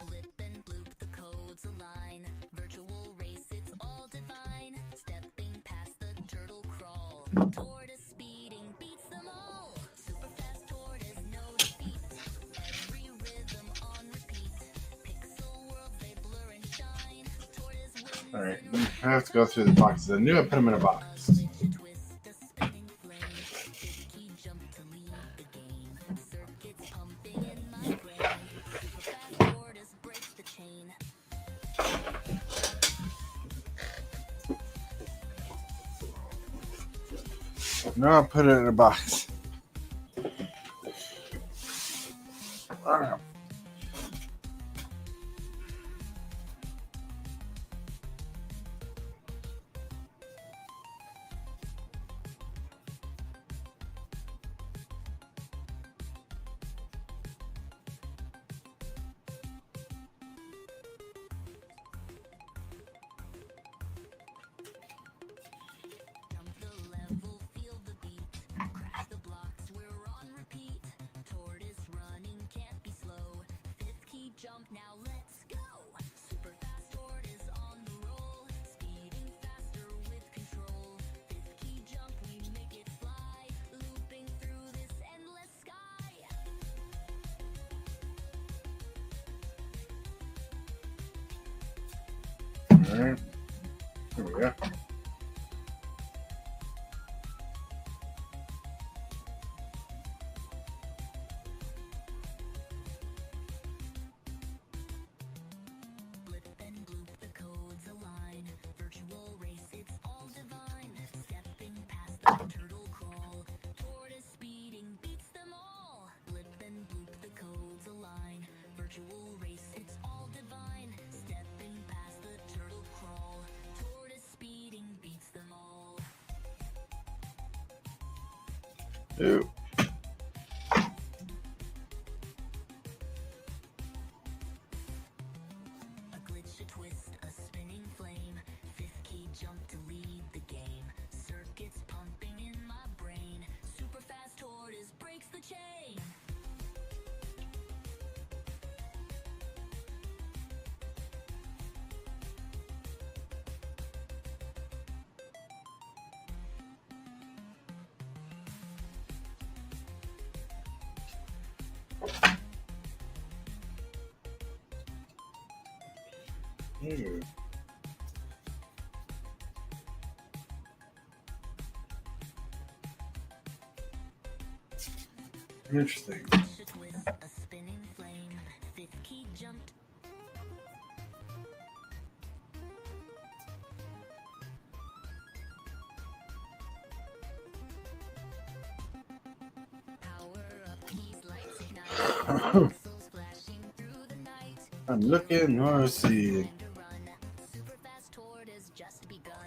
Blip and bloop, the codes align. Virtual race, it's all divine. Stepping past the turtle crawl. Tortoise speeding beats them all. Super fast tortoise, no defeat. Every rhythm on repeat. Pixel worlds, they blur and shine. Tortoise wins. All right, I have to go through the boxes. I knew I put them in a box. Glitch, a twist, a spinning flame. Fifth key jump to lead the game. Circuits pumping in my brain. Super fast tortoise breaks the chain. Now I'll put it in a box. All right. Jump the level, feel the beat. Crash the blocks, we're on repeat. Tortoise running, can't be slow. Fifth key jump, now let's go. Super fast tortoise on the roll. Speeding faster with control. Fifth key jump, we make it fly. Looping through this endless sky. All right. Here we go. Blip and bloop, the codes align. Virtual race, it's all divine. Stepping past the turtle crawl. Tortoise speeding beats them all. Blip and bloop, the codes align. Virtual race, it's all divine. Stepping past the turtle crawl. Tortoise speeding beats them all. Ooh. A glitch, a twist, a spinning flame. Fifth key jump to lead the game. Circuits pumping in my brain. Super fast tortoise breaks the chain. Ooh. Interesting. Glitch, a twist, a spinning flame. Fifth key jumped. Power up, keys, lights ignite. Pixels flashing through the night. I'm looking or see. Time to run. Super fast tortoise just begun.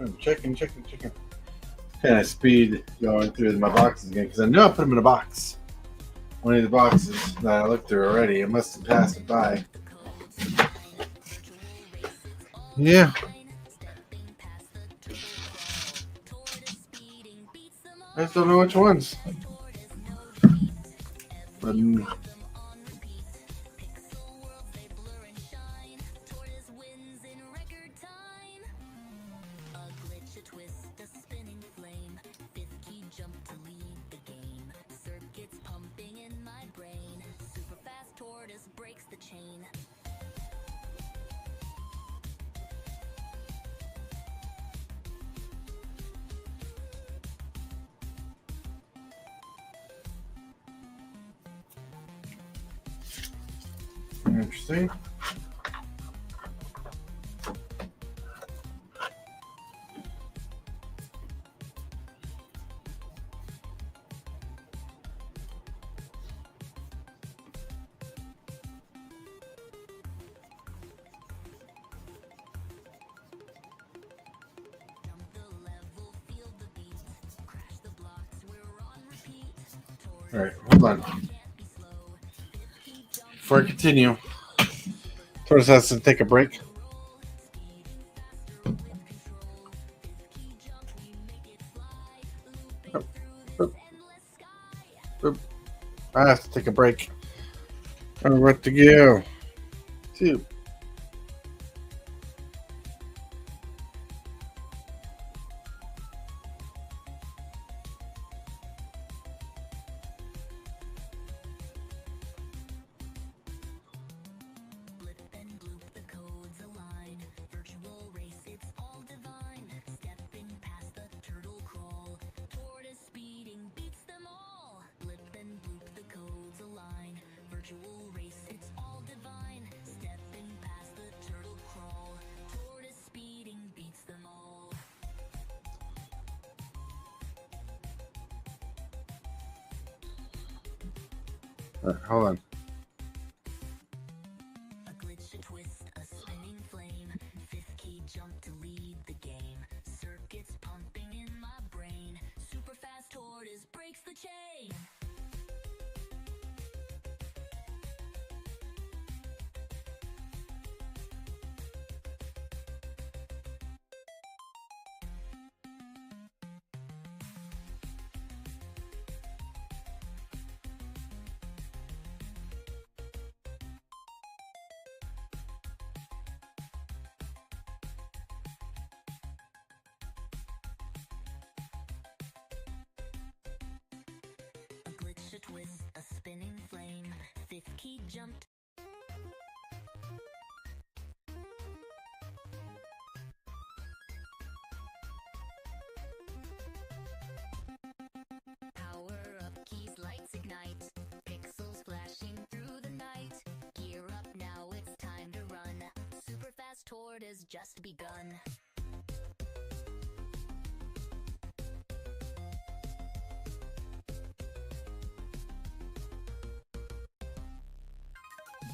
I'm checking. Kind of speed going through my boxes again because I know I put them in a box. One of the boxes that I looked through already. I must have passed it by. Yeah. I just don't know which ones. But, Tortoise breaks the chain. interesting. All right, hold on. Before I continue, Tortoise has to take a break. I have to take a break. I don't know what to go. Two. All right, hold on. A glitch, a twist, a spinning flame. Fifth key jump to lead the game. Circuits pumping in my brain. Super fast tortoise breaks the chain. A glitch, a twist, a spinning flame. Fifth key jumped. Power up keys, lights ignite. Pixels flashing through the night. Gear up now, it's time to run. Super fast tortoise just begun.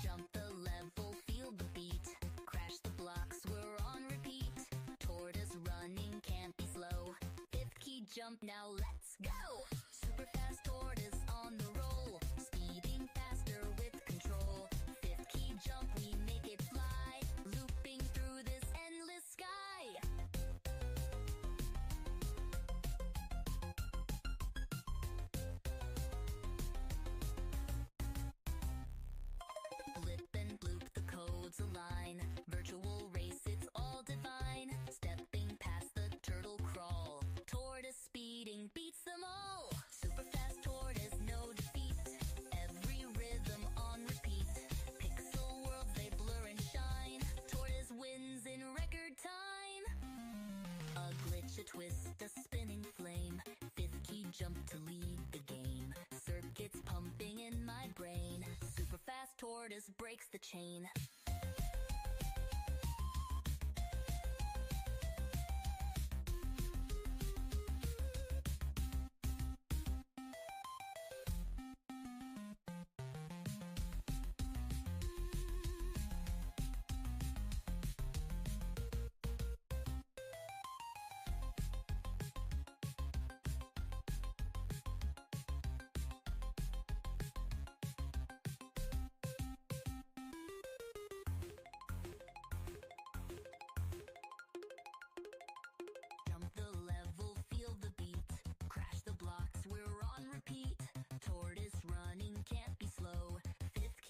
Jump the level, feel the beat. Crash the blocks, we're on repeat. Tortoise running, can't be slow. Fifth key jump, now let's go. Super fast tortoise on the roll. Speeding faster with control. Fifth key jump, we make it fly. Looping through this endless sky. Blip and bloop, the codes align. Virtual race, it's all divine. Stepping past the turtle crawl. Tortoise speeding beats them all. Super fast tortoise, no defeat. Every rhythm on repeat. Pixel worlds, they blur and shine. Tortoise wins in record time. A glitch, a twist, a spinning flame. Fifth key jump to lead the game. Circuits pumping in my brain. Super fast tortoise breaks the chain.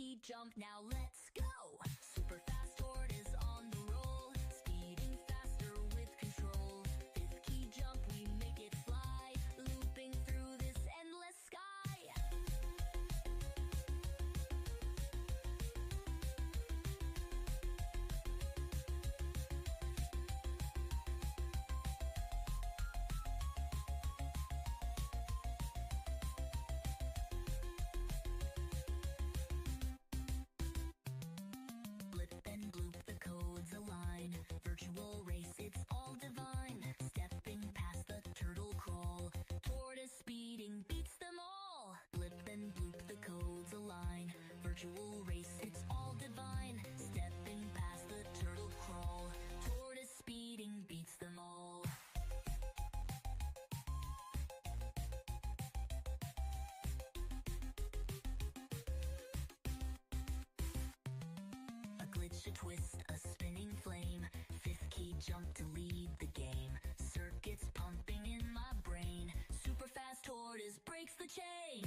key jump, now let's go. Super fast tortoise on the roll, speeding faster with control. Fifth key jump, we make it fly, looping through this endless sky. Blip and bloop, the codes align. Virtual race, it's all divine. Stepping past the turtle crawl. Tortoise speeding beats them all. Blip and bloop, the codes align. Virtual race, it's all divine. Stepping past the turtle crawl. Tortoise speeding beats them all. A glitch, a twist, a spinning flame. Fifth key jump to lead the game. Circuits pumping in my brain. Super fast tortoise breaks the chain.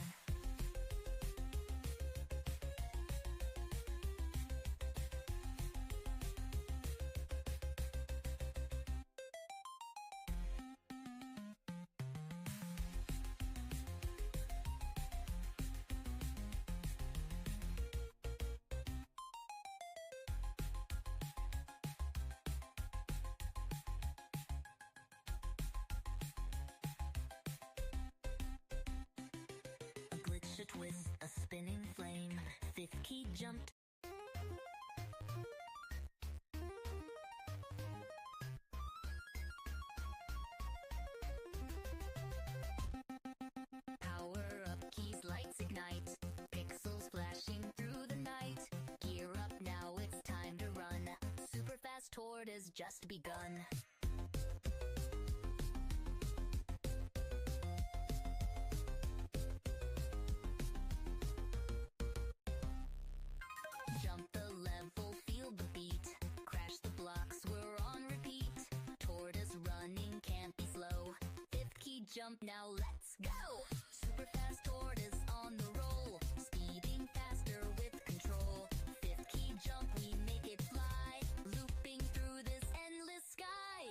A glitch, a twist, a spinning flame. Fifth key jumped. Power up, keys, lights ignite. Pixels flashing through the night. Gear up, now it's time to run. Super fast tortoise just begun. Jump the level, feel the beat. Crash the blocks, we're on repeat. Tortoise running, can't be slow. Fifth key jump, now let's go. Super fast tortoise on the roll, speeding faster with control. Fifth key jump, we make it fly, looping through this endless sky.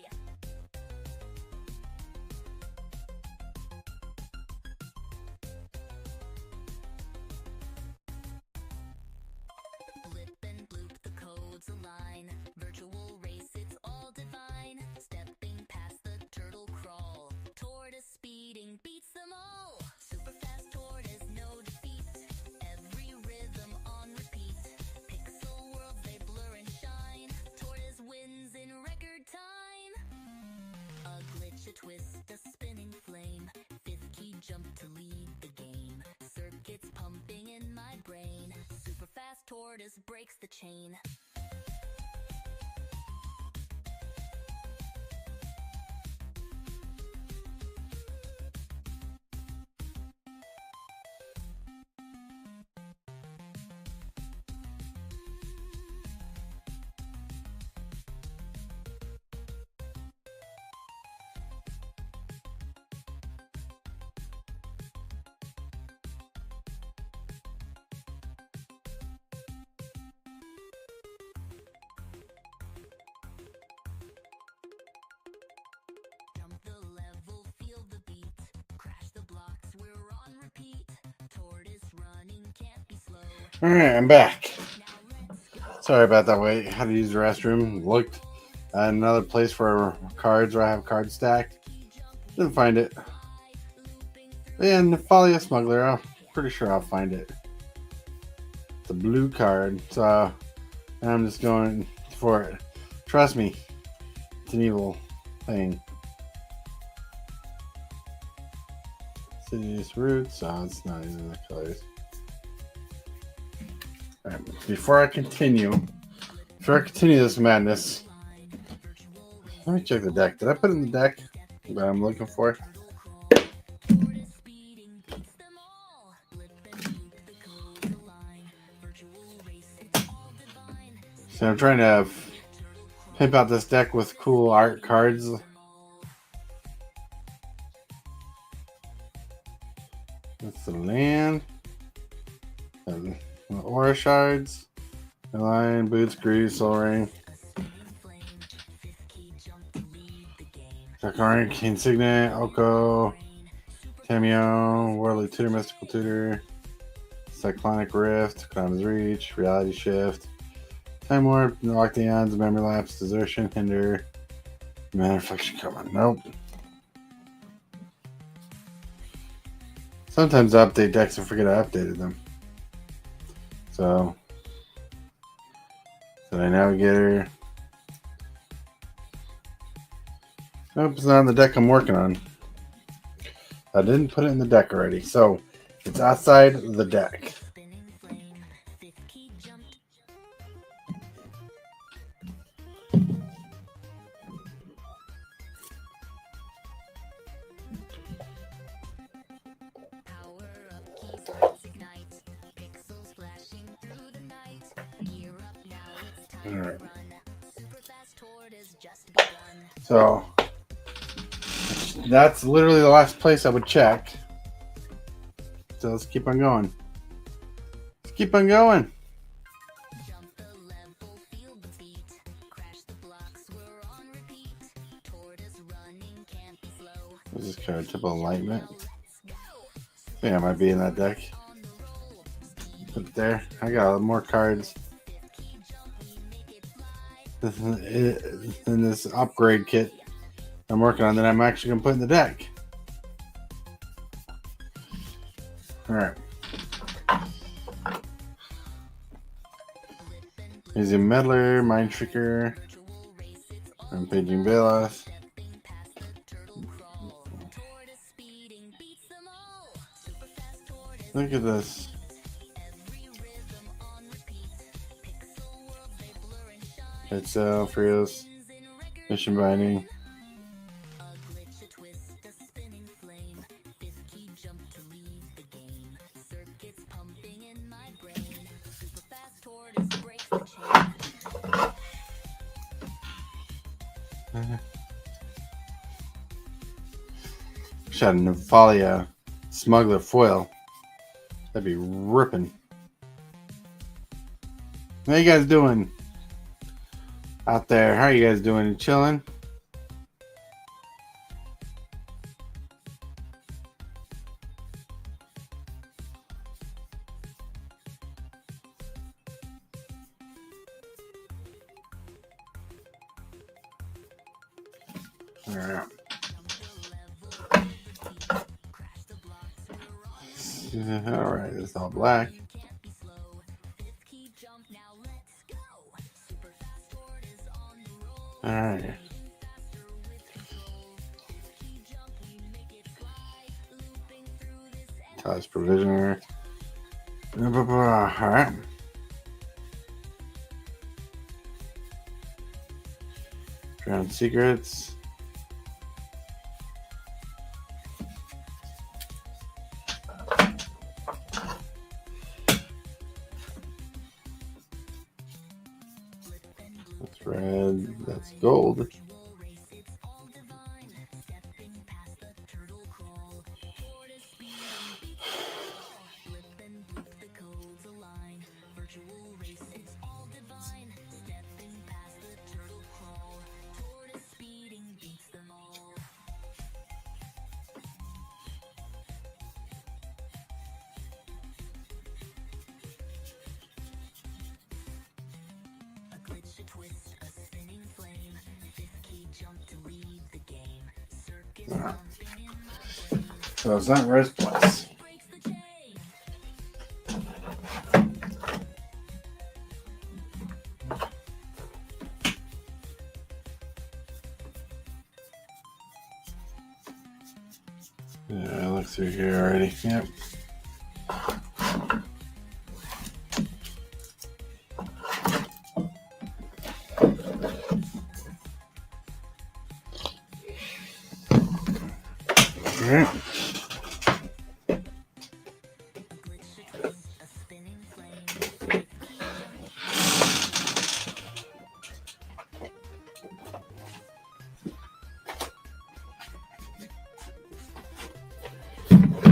Blip and bloop, the codes align. Virtual race, it's all divine. Stepping past the turtle crawl. Tortoise speeding beats them all. Super fast tortoise, no defeat. Every rhythm on repeat. Pixel worlds, they blur and shine. Tortoise wins in record time. A glitch, a twist, a spinning flame. Fifth key jump to lead the game. Circuits pumping in my brain. Super fast tortoise breaks the chain. Jump the level, feel the beat. Crash the blocks, we're on repeat. Tortoise running, can't be slow. All right, I'm back. Now let's go. Sorry about that wait. Had to use the restroom. Looked at another place for cards where I have cards stacked. Didn't find it. And Folly a Smuggler. I'm pretty sure I'll find it. It's a blue card. So I'm just going for it. Trust me. It's an evil thing. Cities roots. Oh, it's not even the colors. Alright, before I continue this madness, let me check the deck. Did I put in the deck that I'm looking for? Tortoise speeding beats them all. Blip and loop, the codes align. Virtual race, it's all divine. So I'm trying to pimp out this deck with cool art cards. That's the land. And the Rush Shards, Lion, Boots, Grease, Soul Ring, Dark King Signet, Oko, Tamio, Worldly Tutor, Mystical Tutor, Cyclonic Rift, Crown's Reach, Reality Shift, Time Warp, Lock the Ends, Memory Lapse, Desertion, Hinder, Mana Reflection. Come on, nope. Sometimes I update decks and forget I updated them. So, Today Navigator. Nope, it's not on the deck I'm working on. I didn't put it in the deck already, so it's outside the deck. Alright. So that's literally the last place I would check. So let's keep on going. Let's keep on going. What's this card? Triple Enlightenment. I think I might be in that deck. Put it there. I got more cards in this upgrade kit I'm working on that I'm actually going to put in the deck. Alright. Easy Meddler, Mind Tricker, Rampaging Balos. Look at this. Excel, Frios, Mission Binding. Shot a Nephalia Smuggler foil. That'd be ripping. How you guys doing out there? How are you guys doing? Chilling? All right. All right, it's all black. All right. Toss Provisioner. All right. Drowned Secrets. That's red. That's gold. So it's not Rose Plus. Yeah, I looked through here already. Yep. All right.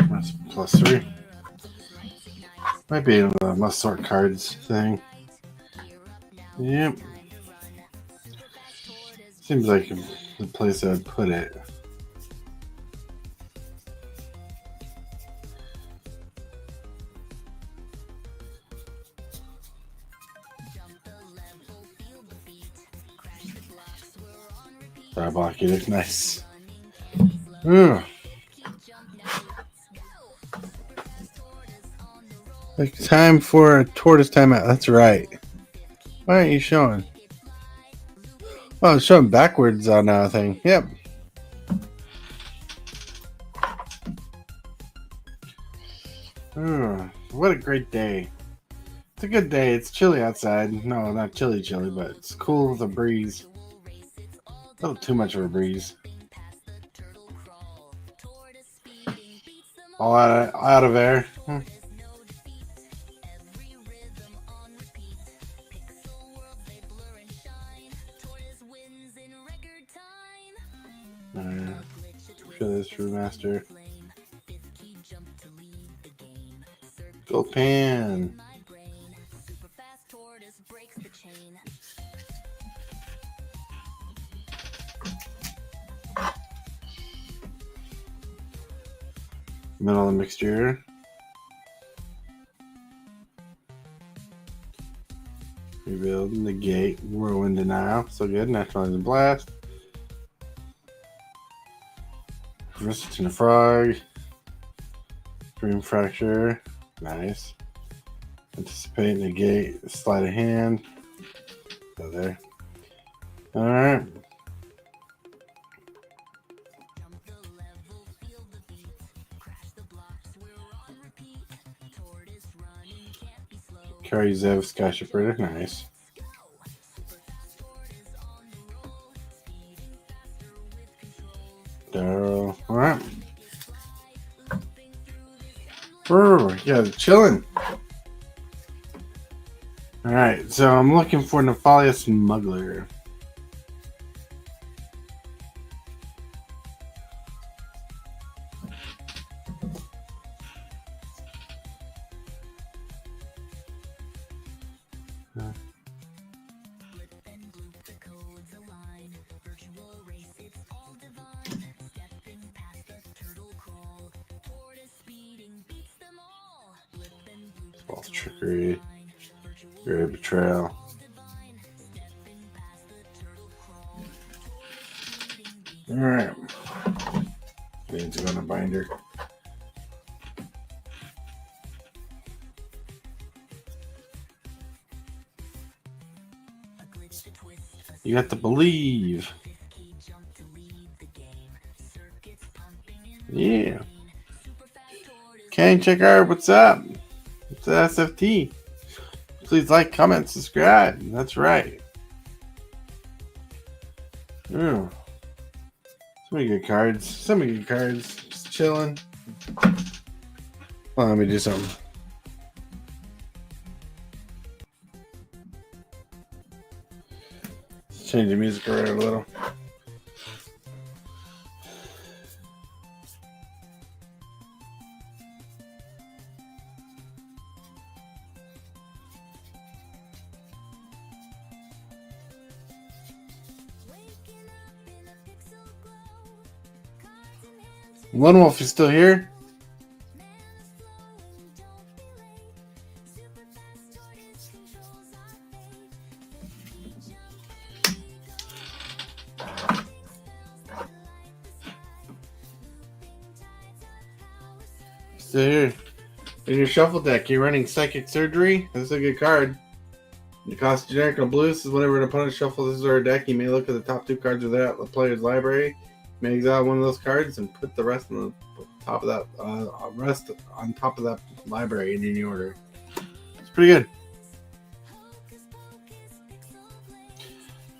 That's +3. Might be a must sort cards thing. Yep. Seems like the place I would put it. That block, you look nice. Ugh. Like time for a tortoise timeout. That's right. Why aren't you showing? Oh, it's showing backwards on thing. Yep. What a great day. It's a good day. It's chilly outside. No, not chilly, but it's cool with a breeze. A little too much of a breeze. All out of air. Show this remaster. Gold pan. Middle of the mixture. Rebuild, negate, whirlwind, denial. So good. Naturalizing blast. Resistant frog. Dream fracture. Nice. Anticipate, negate, sleight of hand. Go there. Alright. Carry Zev, Sky Shipper. Nice. Darrow. Alright. Yeah, chilling. Alright, so I'm looking for Nephalia Smuggler. False trickery. Great betrayal. Alright. Need to go in a binder. You got to believe. Yeah. Kang Checker, what's up? It's the SFT. Please like, comment, subscribe. That's right. Ooh. So many good cards. So many good cards. Just chilling. Well, let me do something. Let's change the music around a little. Lone Wolf is still here. Still here. In your shuffle deck, you're running Psychic Surgery. This is a good card. It costs generic and blue. This is whenever an opponent shuffles this is our deck, you may look at the top two cards of that the player's library. You may exile one of those cards and put the rest on the top of that rest on top of that library in any order. It's pretty good.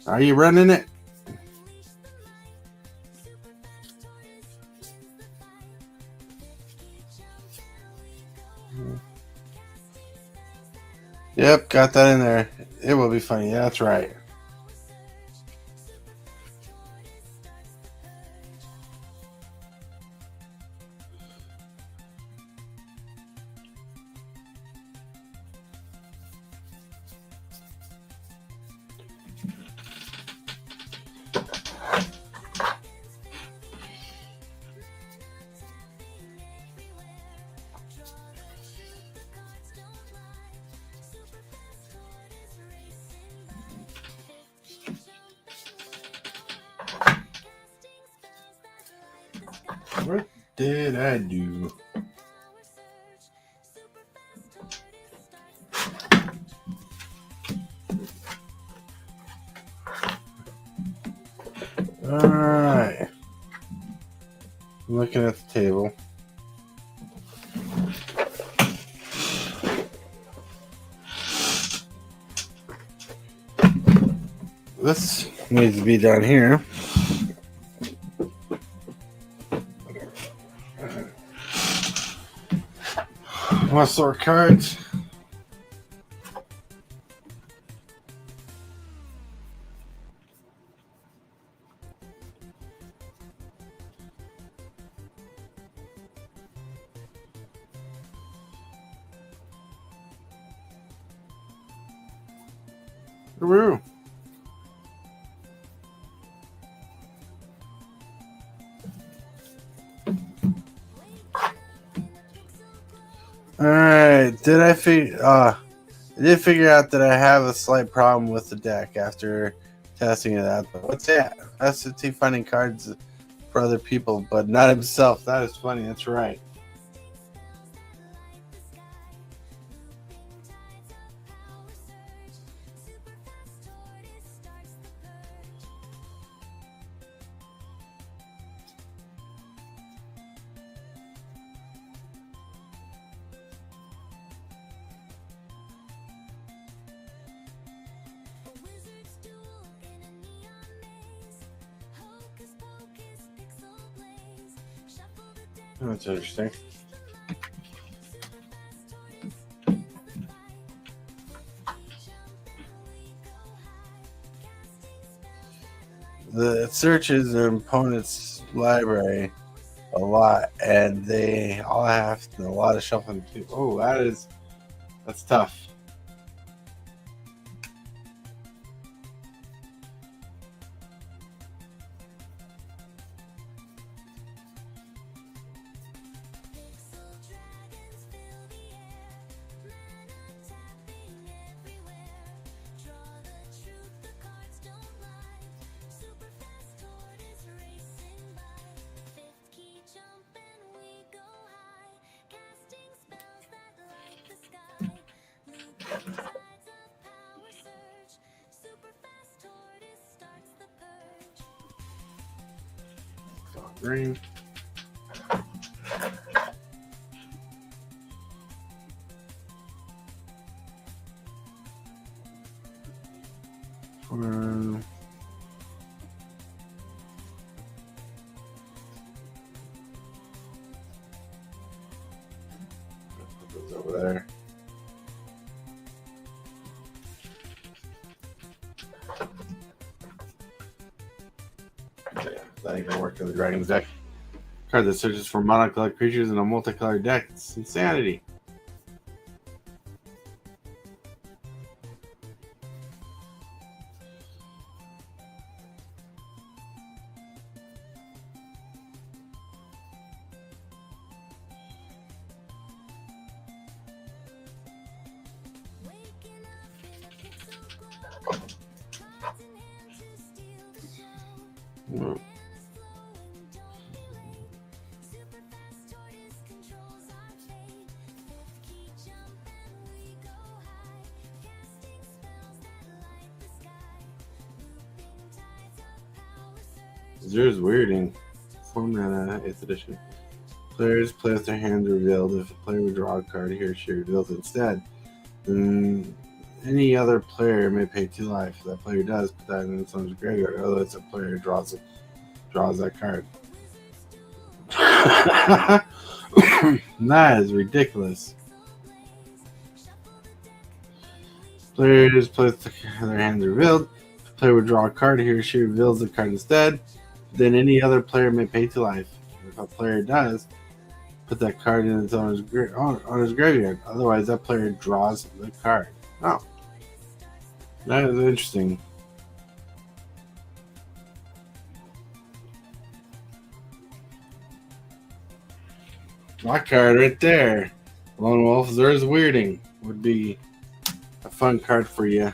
Are you running it? Yep, got that in there. It will be funny. Yeah, that's right. did I do? Alright. I'm looking at the table. This needs to be down here. I want to sort cards. Woo. Alright, I did figure out that I have a slight problem with the deck after testing it out. But what's that? SCT finding cards for other people, but not himself. That is funny, that's right. That's interesting. It searches an opponent's library a lot, and they all have a lot of shuffling too. Oh, that's tough. Green. Put those over there. That ain't gonna work in the Dragon's deck. Card that searches for monocolored creatures in a multicolored deck. It's insanity. Zero's weirding. 4 mana, 8th edition. Players play with their hands revealed. If a player would draw a card, he or she reveals it instead. Then any other player may pay 2 life. If that player does, put that in someone's graveyard. Otherwise, the player draws that card. That is ridiculous. Players play with their hands revealed. If a player would draw a card, he or she reveals the card instead. Then any other player may pay 2 life. If a player does, put that card in its owner's graveyard. Otherwise, that player draws the card. Oh, that is interesting. My card right there. Lone Wolf, there's weirding. Would be a fun card for you.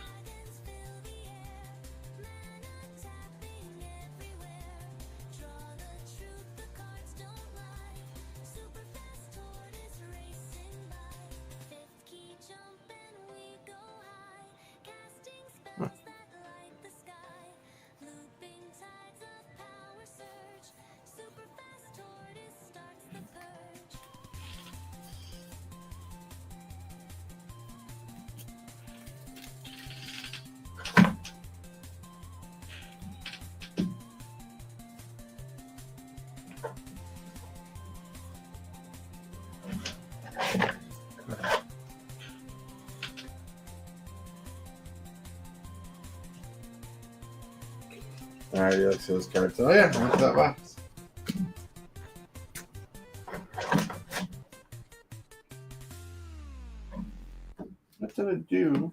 Alright, let's see those cards. Oh yeah, that's that box. What did it do?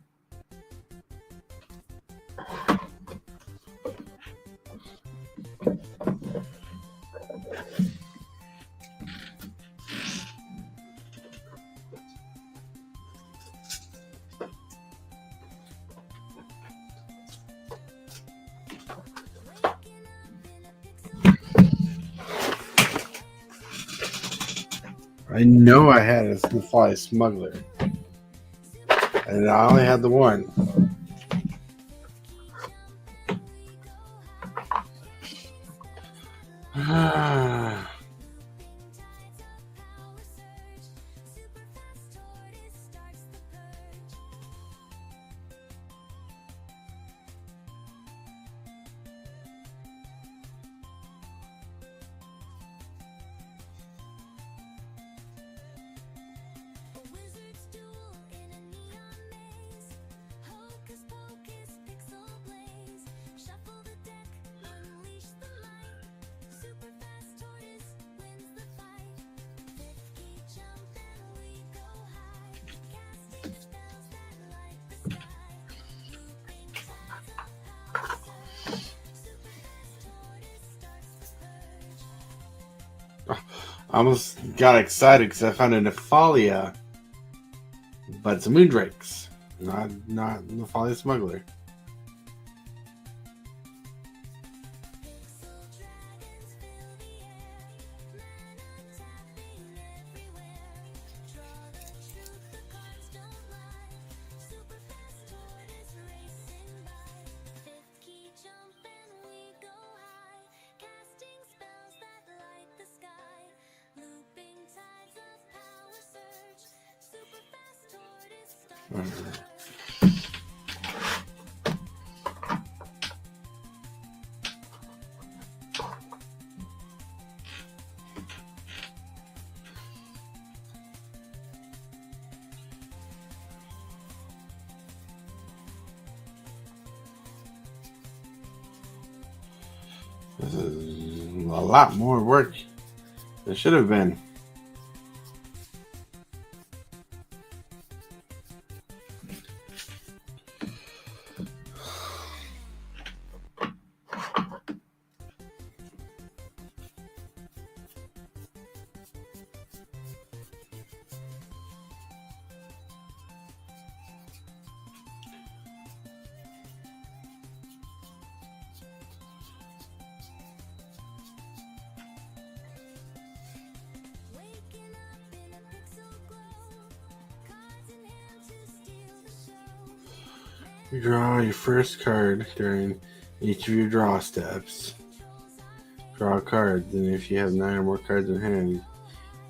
I know I had a fly smuggler. And I only had the one. I almost got excited because I found a Nephalia, but it's a Moondrakes, not Nephalia Smuggler. This is a lot more work than it should have been. You draw your first card during each of your draw steps. Draw a card, then if you have 9 or more cards in hand, you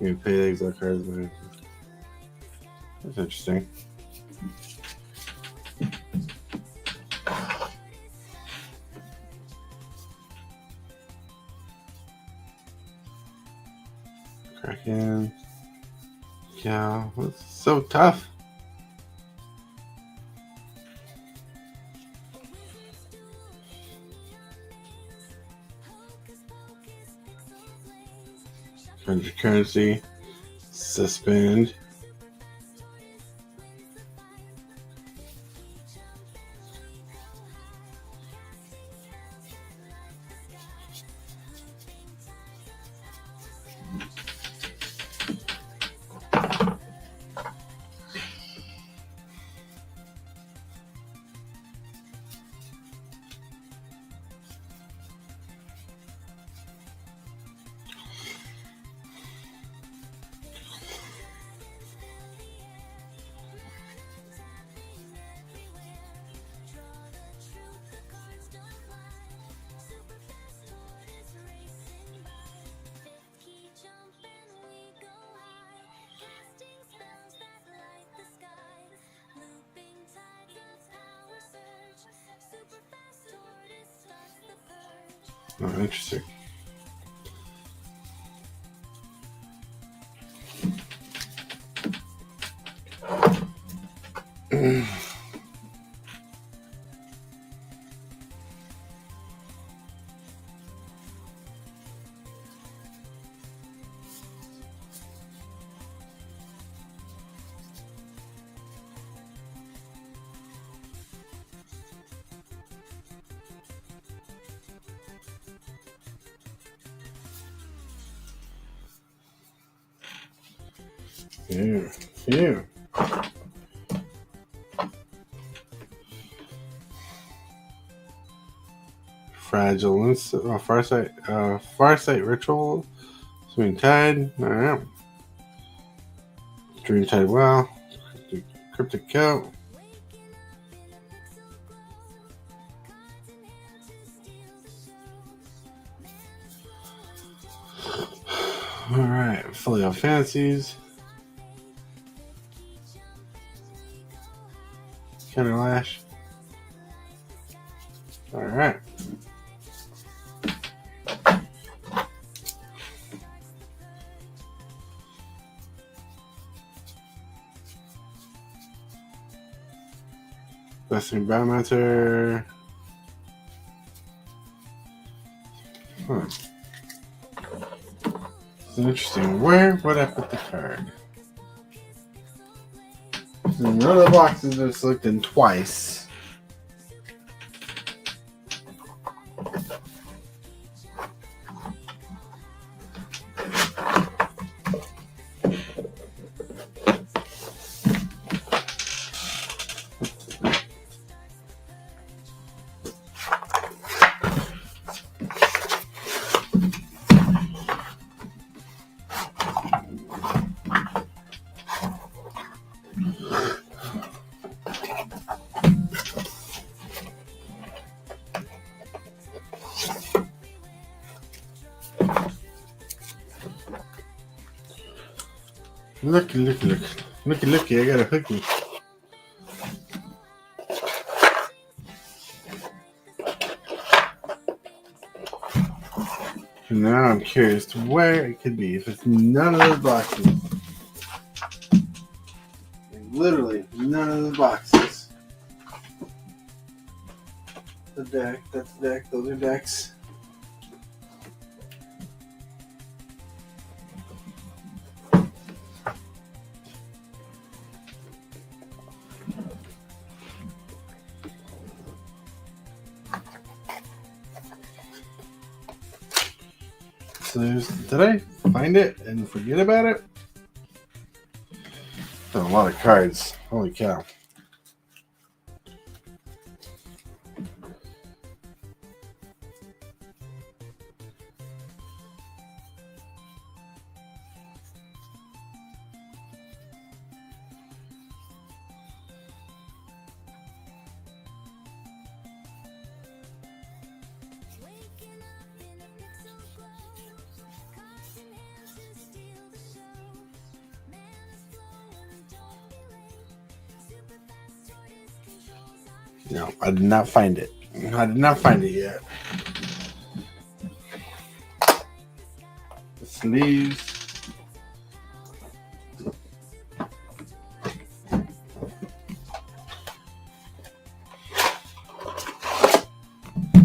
can pay the exact cards in hand. That's interesting. Kraken. Yeah, that's so tough. Under currency, suspend. Oh, interesting. Phew. Phew. Fragile Farsight Ritual. Swing Tide. Alright. Dreamtide Well. Cryptic Coat. Alright. Fully All Fantasies. Counter Lash. Alright. Blessing Biomancer. Huh. It's interesting. Where would I put the card? One of the boxes I've looked in twice. Looky, I got a hooky. Now I'm curious to where it could be if it's none of those boxes. Like, literally, none of the boxes. The deck, that's the deck, those are decks. So did I find it and forget about it? That's a lot of cards. Holy cow. No, I did not find it. I did not find it yet. The sleeves.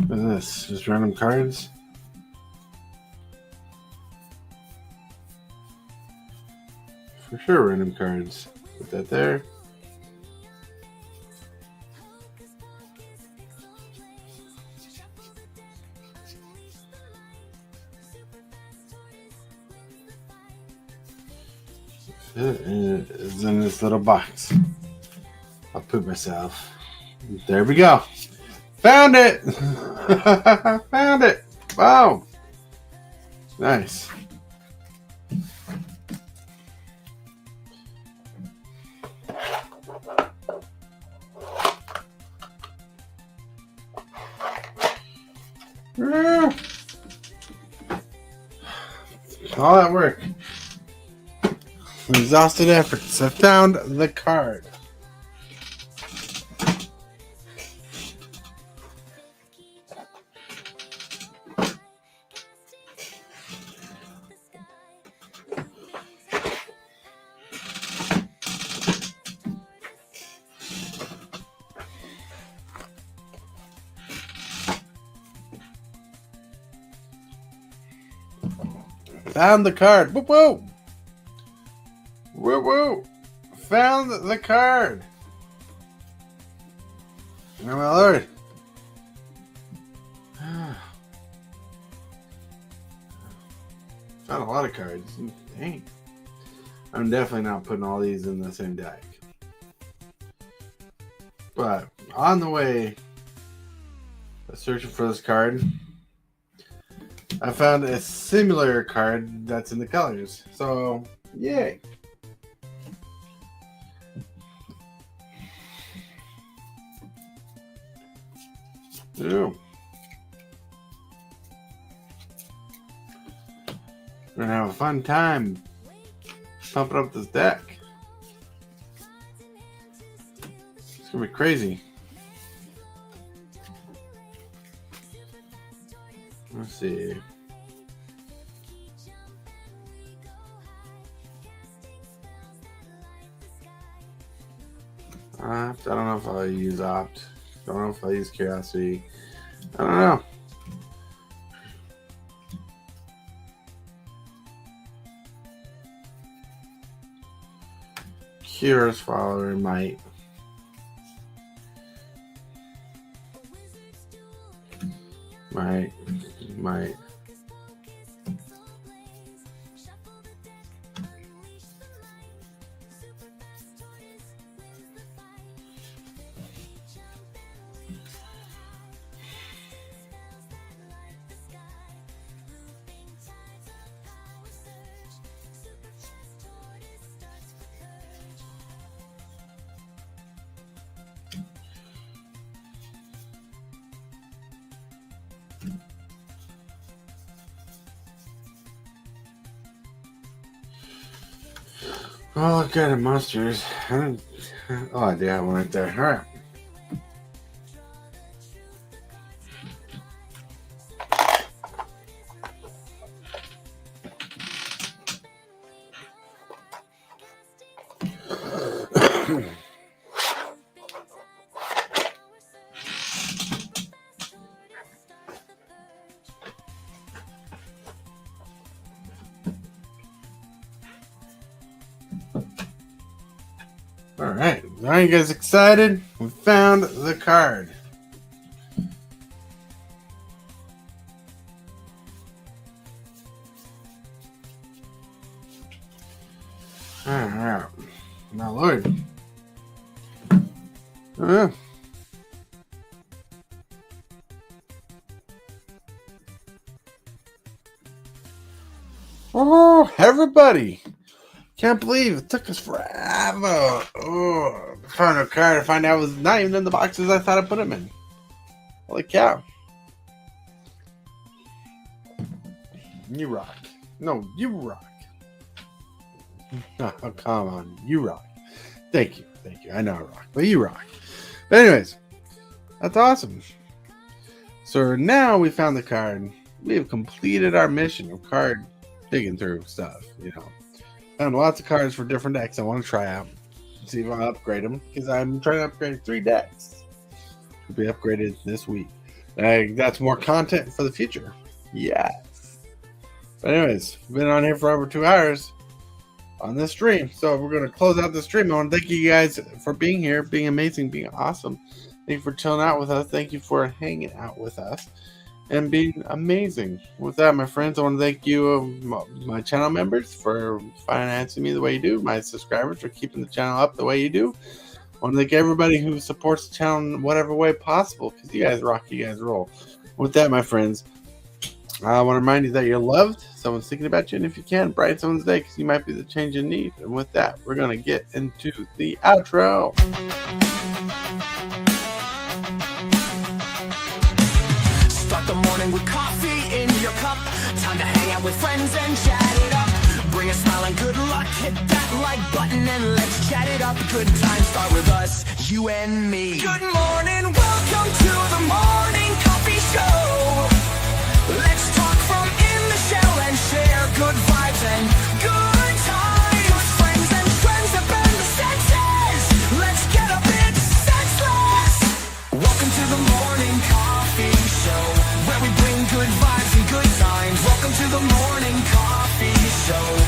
What is this? Just random cards? For sure, random cards. Put that there. It is in this little box. I'll put myself. There we go. Found it! Found it! Wow! Nice. All that work. Exhausted efforts. I found the card. Found the card. Whoop whoop. Woo woo! Found the card! Oh my lord! Found a lot of cards. Dang. I'm definitely not putting all these in the same deck. But on the way, searching for this card, I found a similar card that's in the colors. So, yay. Ooh. We're gonna have a fun time pumping up this deck. It's gonna be crazy. Let's see. I don't know if I'll use Opt. I don't know if I'll use Curiosity. I don't know. Curious Follower might. Might. Oh, look at it, monsters. Oh, I do have one right there. All right. All right. Are you guys excited? We found the card. All right. My lord. Oh, everybody. Can't believe it took us forever. Oh, to find a card to find out it was not even in the boxes I thought I put them in. Holy cow. You rock. No, you rock. Oh, come on. You rock. Thank you. I know I rock, but you rock. But anyways, that's awesome. So now we found the card. We have completed our mission of card digging through stuff, you know. Found lots of cards for different decks I want to try out. See if I'll upgrade them, because I'm trying to upgrade 3 decks. To be upgraded this week. That's more content for the future. Yes. But anyways, been on here for over 2 hours on this stream. So we're going to close out the stream. I want to thank you guys for being here, being amazing, being awesome. Thank you for chilling out with us. Thank you for hanging out with us and being amazing. With that, my friends, I want to thank you, my channel members, for financing me the way you do, my subscribers for keeping the channel up the way you do. I want to thank everybody who supports the channel in whatever way possible, because you guys rock, you guys roll. With that, my friends, I want to remind you that you're loved. Someone's thinking about you, and if you can, brighten someone's day, because you might be the change you need. And with that, we're going to get into the outro. Start the morning with coffee in your cup. Time to hang out with friends and chat it up. Bring a smile and good luck. Hit that like button and let's chat it up. Good times start with us, you and me. Good morning, welcome to the morning coffee show. Let's talk from in the shell and share good vibes and good times. Friends and friends that bend the senses. Let's get a bit senseless. Welcome to the morning coffee show, where we bring good vibes and good times. Welcome to the morning coffee show.